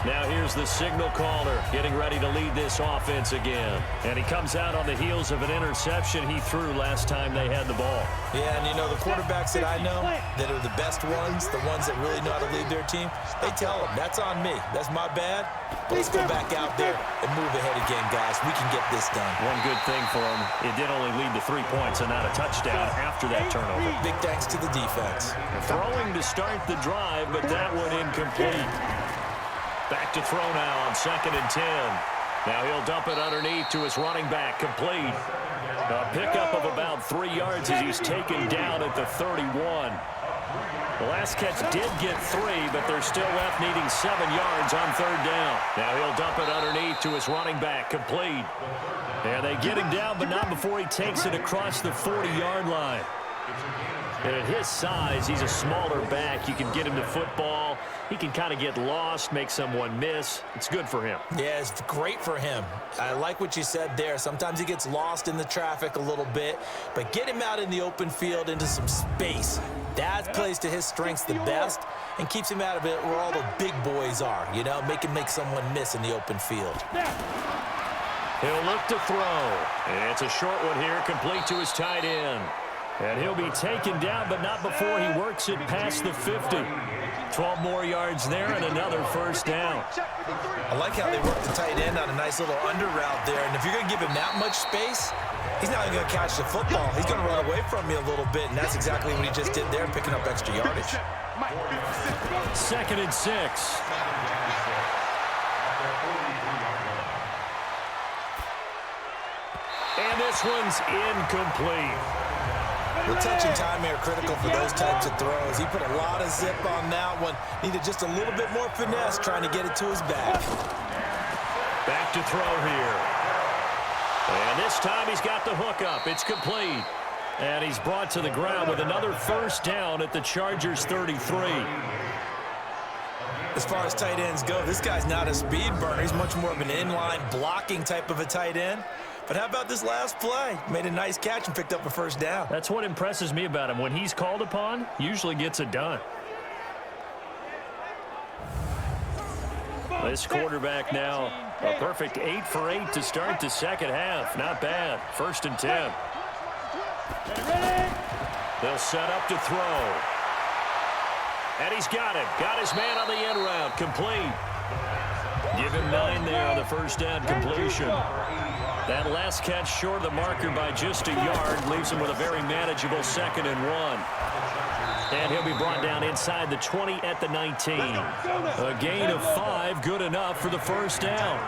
Now here's the signal caller getting ready to lead this offense again. And he comes out on the heels of an interception he threw last time they had the ball. Yeah, and you know, the quarterbacks that I know that are the best ones, the ones that really know how to lead their team, they tell them, that's on me. That's my bad. But let's go back out there and move ahead again, guys. We can get this done. One good thing for him, it did only lead to 3 points and not a touchdown after that turnover. Big thanks to the defense. Throwing to start the drive, but that one incomplete. Back to throw now on 2nd and 10. Now he'll dump it underneath to his running back, complete. A pickup of about 3 yards as he's taken down at the 31. The last catch did get 3, but they're still left needing 7 yards on 3rd down. Now he'll dump it underneath to his running back, complete. And they get him down, but not before he takes it across the 40-yard line. And at his size, he's a smaller back. You can get him to football. He can kind of get lost, make someone miss. It's good for him. Yeah, it's great for him. I like what you said there. Sometimes he gets lost in the traffic a little bit, but get him out in the open field into some space. That plays to his strengths the best and keeps him out of it where all the big boys are, you know, make someone miss in the open field. He'll look to throw. And it's a short one here, complete to his tight end. And he'll be taken down, but not before he works it past the 50. 12 more yards there and another first down. I like how they work the tight end on a nice little under route there. And if you're going to give him that much space, he's not even going to catch the football. He's going to run away from you a little bit, and that's exactly what he just did there, picking up extra yardage. 2nd and 6. And this one's incomplete. The touch and time are critical for those types of throws. He put a lot of zip on that one. Needed just a little bit more finesse trying to get it to his back. Back to throw here. And this time he's got the hook up. It's complete. And he's brought to the ground with another first down at the Chargers' 33. As far as tight ends go, this guy's not a speed burner. He's much more of an inline blocking type of a tight end. But how about this last play? Made a nice catch and picked up a first down. That's what impresses me about him. When he's called upon, usually gets it done. This quarterback now, a perfect 8 for 8 to start the second half. Not bad. 1st and 10. They'll set up to throw. And he's got it. Got his man on the end route. Complete. Give him 9 there on the first down completion. That last catch short of the marker by just a yard leaves him with a very manageable 2nd and 1. And he'll be brought down inside the 20 at the 19. A gain of 5, good enough for the first down.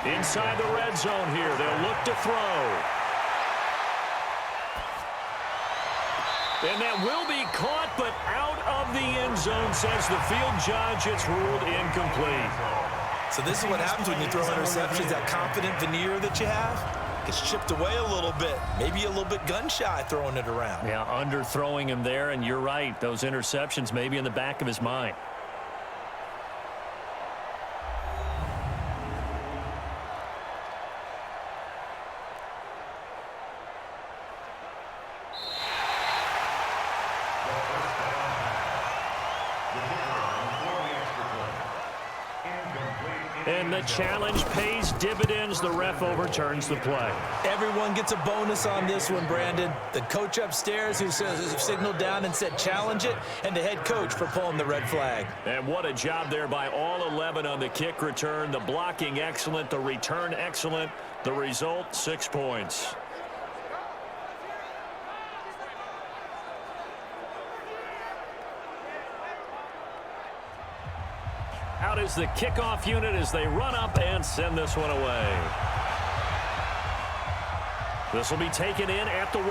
Inside the red zone here, they'll look to throw. And that will be caught, but out of the end zone, says the field judge. It's ruled incomplete. So this is what happens when you throw interceptions. That confident veneer that you have gets chipped away a little bit. Maybe a little bit gun-shy throwing it around. Yeah, underthrowing him there, and you're right. Those interceptions may be in the back of his mind. And the challenge pays dividends. The ref overturns the play. Everyone gets a bonus on this one, Brandon. The coach upstairs who signaled down and said challenge it, and the head coach for pulling the red flag. And what a job there by all 11 on the kick return. The blocking excellent, the return excellent. The result, 6 points. Out is the kickoff unit as they run up and send this one away. This will be taken in at the 1.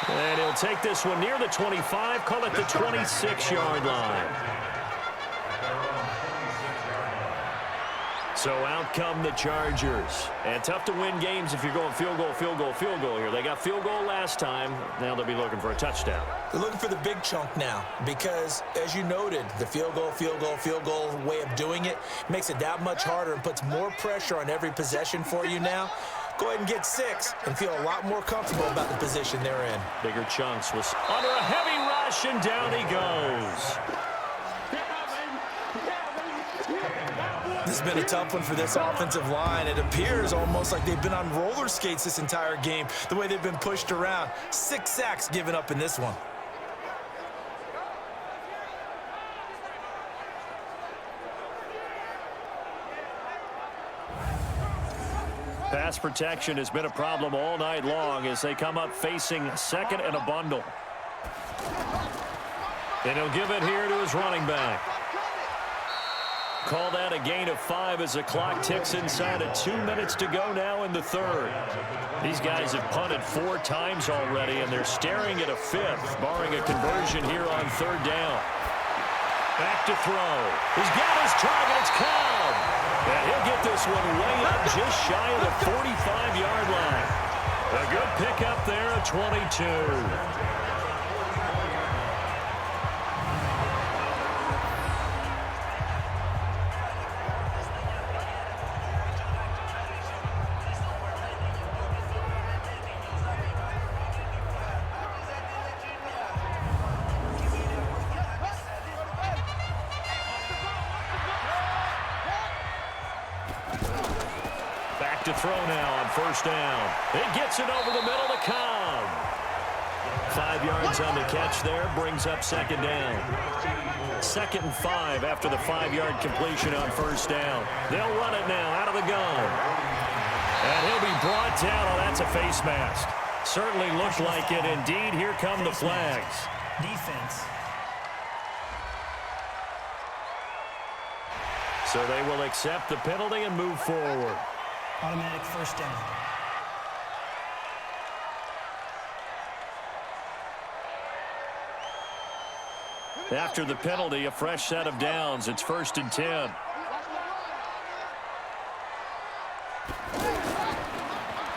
And he'll take this one near the 25, call it the 26-yard line. So out come the Chargers. And tough to win games if you're going field goal, field goal, field goal here. They got field goal last time. Now they'll be looking for a touchdown. They're looking for the big chunk now because, as you noted, the field goal, field goal, field goal way of doing it makes it that much harder and puts more pressure on every possession for you now. Go ahead and get 6 and feel a lot more comfortable about the position they're in. Bigger chunks was under a heavy rush, and down he goes. This has been a tough one for this offensive line. It appears almost like they've been on roller skates this entire game, the way they've been pushed around. 6 sacks given up in this one. Pass protection has been a problem all night long as they come up facing second and a bundle. And he'll give it here to his running back. Call that a gain of 5 as the clock ticks inside of 2 minutes to go now in the third. These guys have punted 4 times already, and they're staring at a 5th, barring a conversion here on 3rd down. Back to throw. He's got his target. It's Cobb. And he'll get this one way up just shy of the 45-yard line. A good pickup there at 22. To throw now on 1st down. It gets it over the middle to Cobb. 5 yards on the catch there, brings up 2nd down. 2nd and 5 after the 5-yard completion on 1st down. They'll run it now out of the gun. And he'll be brought down. Oh, that's a face mask. Certainly looked like it. Indeed, here come the flags. Defense. So they will accept the penalty and move forward. Automatic 1st down. After the penalty, a fresh set of downs. It's 1st and 10.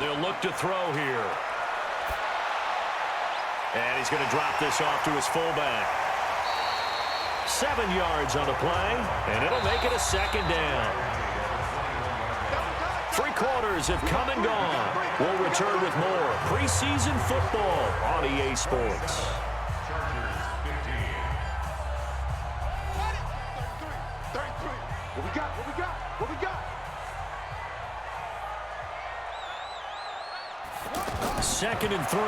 They'll look to throw here. And he's going to drop this off to his fullback. 7 yards on the play, and it'll make it a 2nd down. 3 quarters have come and gone. We'll return with more preseason football on EA Sports. What we got? What we got? What we got? 2nd and 3.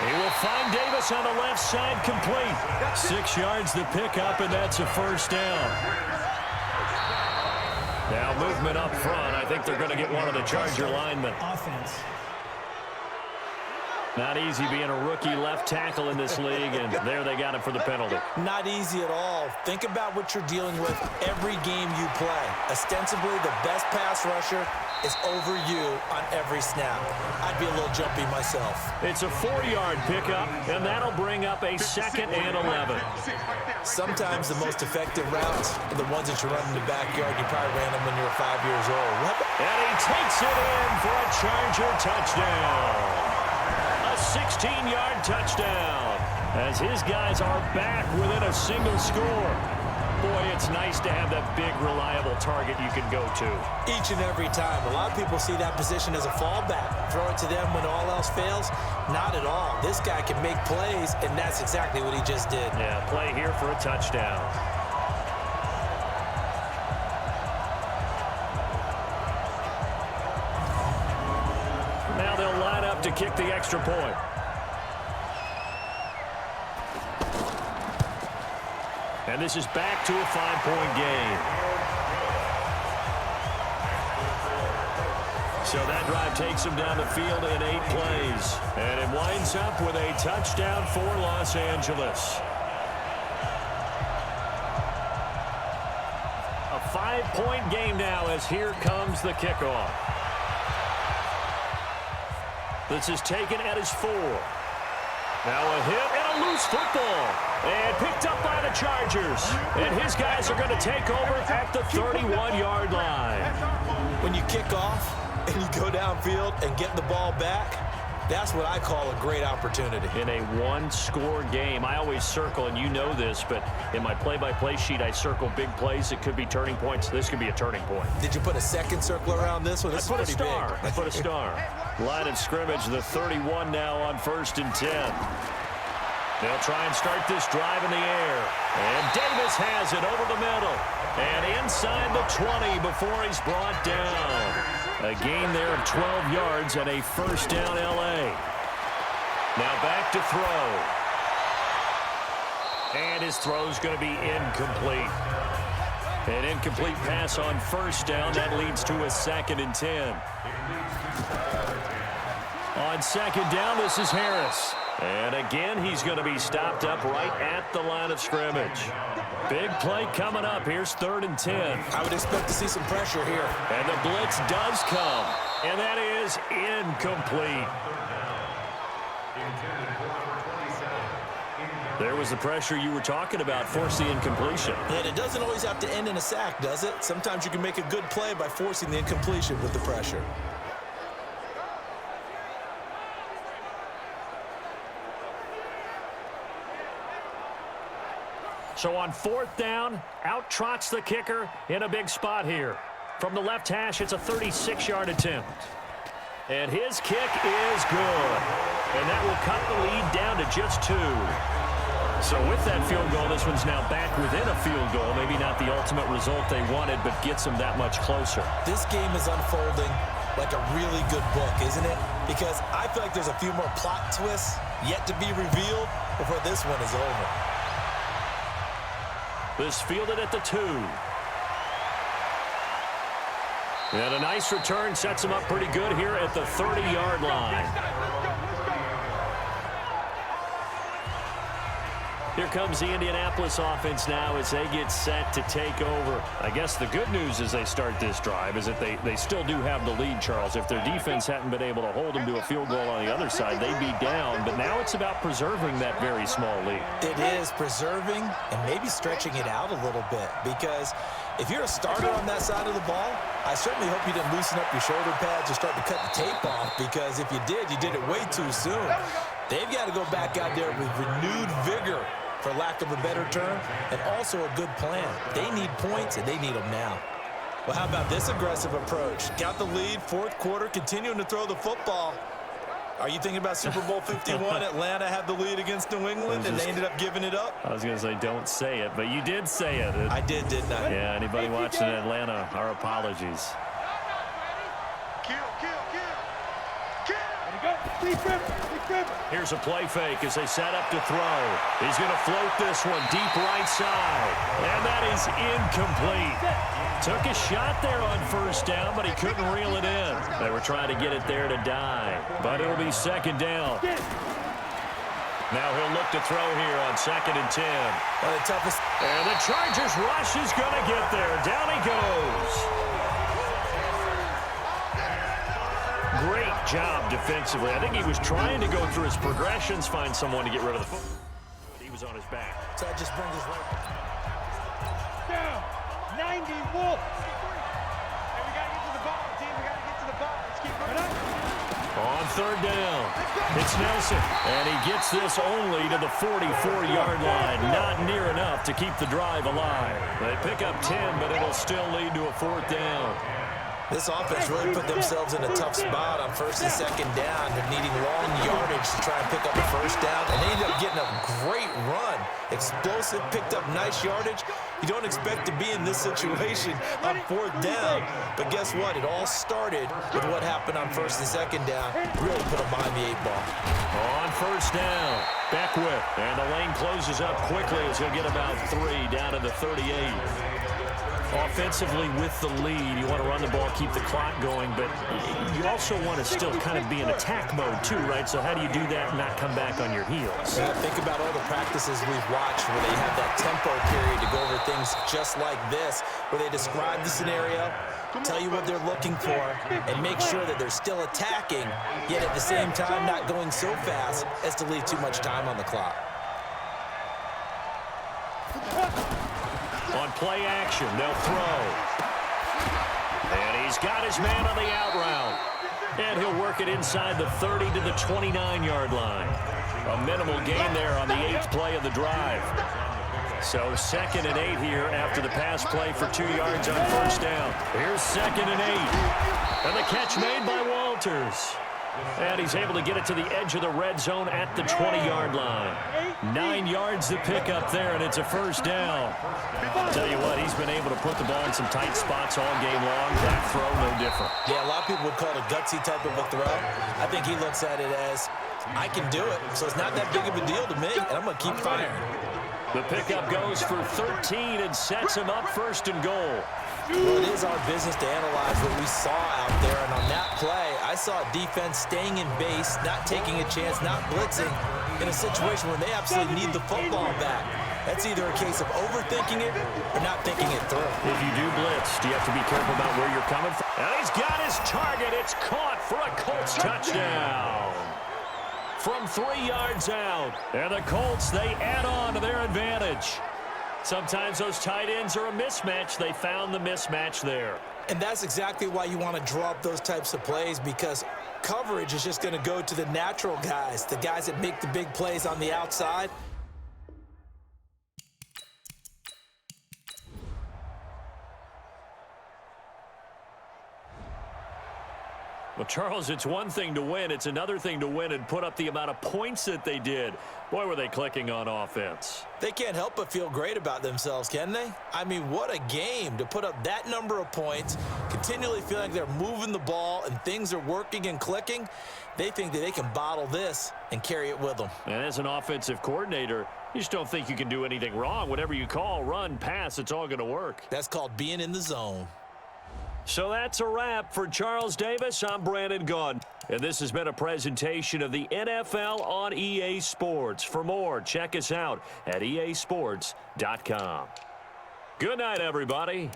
He will find Davis on the left side complete. 6 yards to pick up, and that's a 1st down. Now movement up front. I think they're going to get one of the Charger linemen. Offense. Not easy being a rookie left tackle in this league, and there they got him for the penalty. Not easy at all. Think about what you're dealing with every game you play. Ostensibly, the best pass rusher is over you on every snap. I'd be a little jumpy myself. It's a 4-yard pickup, and that'll bring up a 2nd and 11. Sometimes the most effective routes are the ones that you run in the backyard. You probably ran them when you were 5 years old. And he takes it in for a Charger touchdown. A 16-yard touchdown as his guys are back within a single score. Boy, it's nice to have that big, reliable target you can go to. Each and every time. A lot of people see that position as a fallback. Throw it to them when all else fails. Not at all. This guy can make plays, and that's exactly what he just did. Yeah, play here for a touchdown. Now they'll line up to kick the extra point. And this is back to a 5-point game. So that drive takes them down the field in 8 plays. And it winds up with a touchdown for Los Angeles. A 5-point game now as here comes the kickoff. This is taken at his 4. Now a hit and a loose football. And picked up by the Chargers. And his guys are going to take over at the 31-yard line. When you kick off and you go downfield and get the ball back, that's what I call a great opportunity. In a one-score game, I always circle, and you know this, but in my play-by-play sheet, I circle big plays. It could be turning points. This could be a turning point. Did you put a second circle around this one? This I put a is star. pretty big. I put a star. Line of scrimmage, the 31 now on 1st and 10. They'll try and start this drive in the air. And Davis has it over the middle. And inside the 20 before he's brought down. A gain there of 12 yards and a first down L.A. Now back to throw. And his throw's going to be incomplete. An incomplete pass on first down. That leads to a 2nd and 10. On 2nd down, this is Harris. And again, he's going to be stopped up right at the line of scrimmage. Big play coming up. Here's 3rd and 10. I would expect to see some pressure here. And the blitz does come. And that is incomplete. There was the pressure you were talking about, force the incompletion. And it doesn't always have to end in a sack, does it? Sometimes you can make a good play by forcing the incompletion with the pressure. So on 4th down, out trots the kicker in a big spot here. From the left hash, it's a 36-yard attempt. And his kick is good. And that will cut the lead down to just 2. So with that field goal, this one's now back within a field goal. Maybe not the ultimate result they wanted, but gets them that much closer. This game is unfolding like a really good book, isn't it? Because I feel like there's a few more plot twists yet to be revealed before this one is over. This fielded at the 2. And a nice return sets him up pretty good here at the 30-yard line. Here comes the Indianapolis offense now as they get set to take over. I guess the good news as they start this drive is that they still do have the lead, Charles. If their defense hadn't been able to hold them to a field goal on the other side, they'd be down. But now it's about preserving that very small lead. It is preserving and maybe stretching it out a little bit, because if you're a starter on that side of the ball, I certainly hope you didn't loosen up your shoulder pads or start to cut the tape off, because if you did it way too soon. They've got to go back out there with renewed vigor, for lack of a better term, and also a good plan. They need points, and they need them now. Well, how about this aggressive approach? Got the lead, 4th quarter, continuing to throw the football. Are you thinking about Super Bowl 51? Atlanta had the lead against New England, and they ended up giving it up? I was going to say, don't say it, but you did say it. I did, didn't I? Yeah, anybody watching Atlanta, our apologies. Here's a play fake as they set up to throw. He's going to float this one deep right side. And that is incomplete. Took a shot there on 1st down, but he couldn't reel it in. They were trying to get it there to die. But it'll be 2nd down. Now he'll look to throw here on 2nd and 10. The toughest. And the Chargers rush is going to get there. Down he goes. Great job defensively. I think he was trying to go through his progressions, find someone to get rid of the football. He was on his back. So that just brings us right down. 90 Wolf. Hey, we got to get to the ball, team. We got to get to the ball. Let's keep running. On 3rd down, it's Nelson. And he gets this only to the 44-yard line. Not near enough to keep the drive alive. They pick up 10, but it'll still lead to a 4th down. This offense really put themselves in a tough spot on 1st and 2nd down. They're needing long yardage to try and pick up a 1st down, and they ended up getting a great run. Explosive, picked up nice yardage. You don't expect to be in this situation on 4th down, but guess what? It all started with what happened on 1st and 2nd down. Really put them behind the 8 ball. On 1st down, Beckwith, and the lane closes up quickly as he'll get about 3 down to the 38. Offensively with the lead, you want to run the ball, keep the clock going, but you also want to still kind of be in attack mode too, right? So how do you do that and not come back on your heels? Yeah, think about all the practices we've watched where they have that tempo period to go over things just like this, where they describe the scenario, tell you what they're looking for, and make sure that they're still attacking, yet at the same time not going so fast as to leave too much time on the clock. On play action, they'll throw. And he's got his man on the out route. And he'll work it inside the 30 to the 29-yard line. A minimal gain there on the 8th play of the drive. So 2nd and 8 here after the pass play for 2 yards on first down. Here's 2nd and 8. And the catch made by Walters. And he's able to get it to the edge of the red zone at the 20-yard line. 9 yards to pick up there, and it's a first down. I'll tell you what, he's been able to put the ball in some tight spots all game long. That throw, no different. Yeah, a lot of people would call it a gutsy type of a throw. I think he looks at it as, I can do it, so it's not that big of a deal to me, and I'm going to keep firing. The pickup goes for 13 and sets him up 1st and goal. Well, it is our business to analyze what we saw out there, and on that play, I saw defense staying in base, not taking a chance, not blitzing, in a situation where they absolutely need the football back. That's either a case of overthinking it or not thinking it through. If you do blitz, do you have to be careful about where you're coming from? And he's got his target. It's caught for a Colts touchdown. From 3 yards out. And the Colts, they add on to their advantage. Sometimes those tight ends are a mismatch. They found the mismatch there. And that's exactly why you want to draw up those types of plays, because coverage is just going to go to the natural guys, the guys that make the big plays on the outside. Well, Charles, it's one thing to win. It's another thing to win and put up the amount of points that they did. Boy, were they clicking on offense. They can't help but feel great about themselves, can they? I mean, what a game to put up that number of points, continually feeling like they're moving the ball and things are working and clicking. They think that they can bottle this and carry it with them. And as an offensive coordinator, you just don't think you can do anything wrong. Whatever you call, run, pass, it's all going to work. That's called being in the zone. So that's a wrap for Charles Davis. I'm Brandon Gaudin. And this has been a presentation of the NFL on EA Sports. For more, check us out at easports.com. Good night, everybody.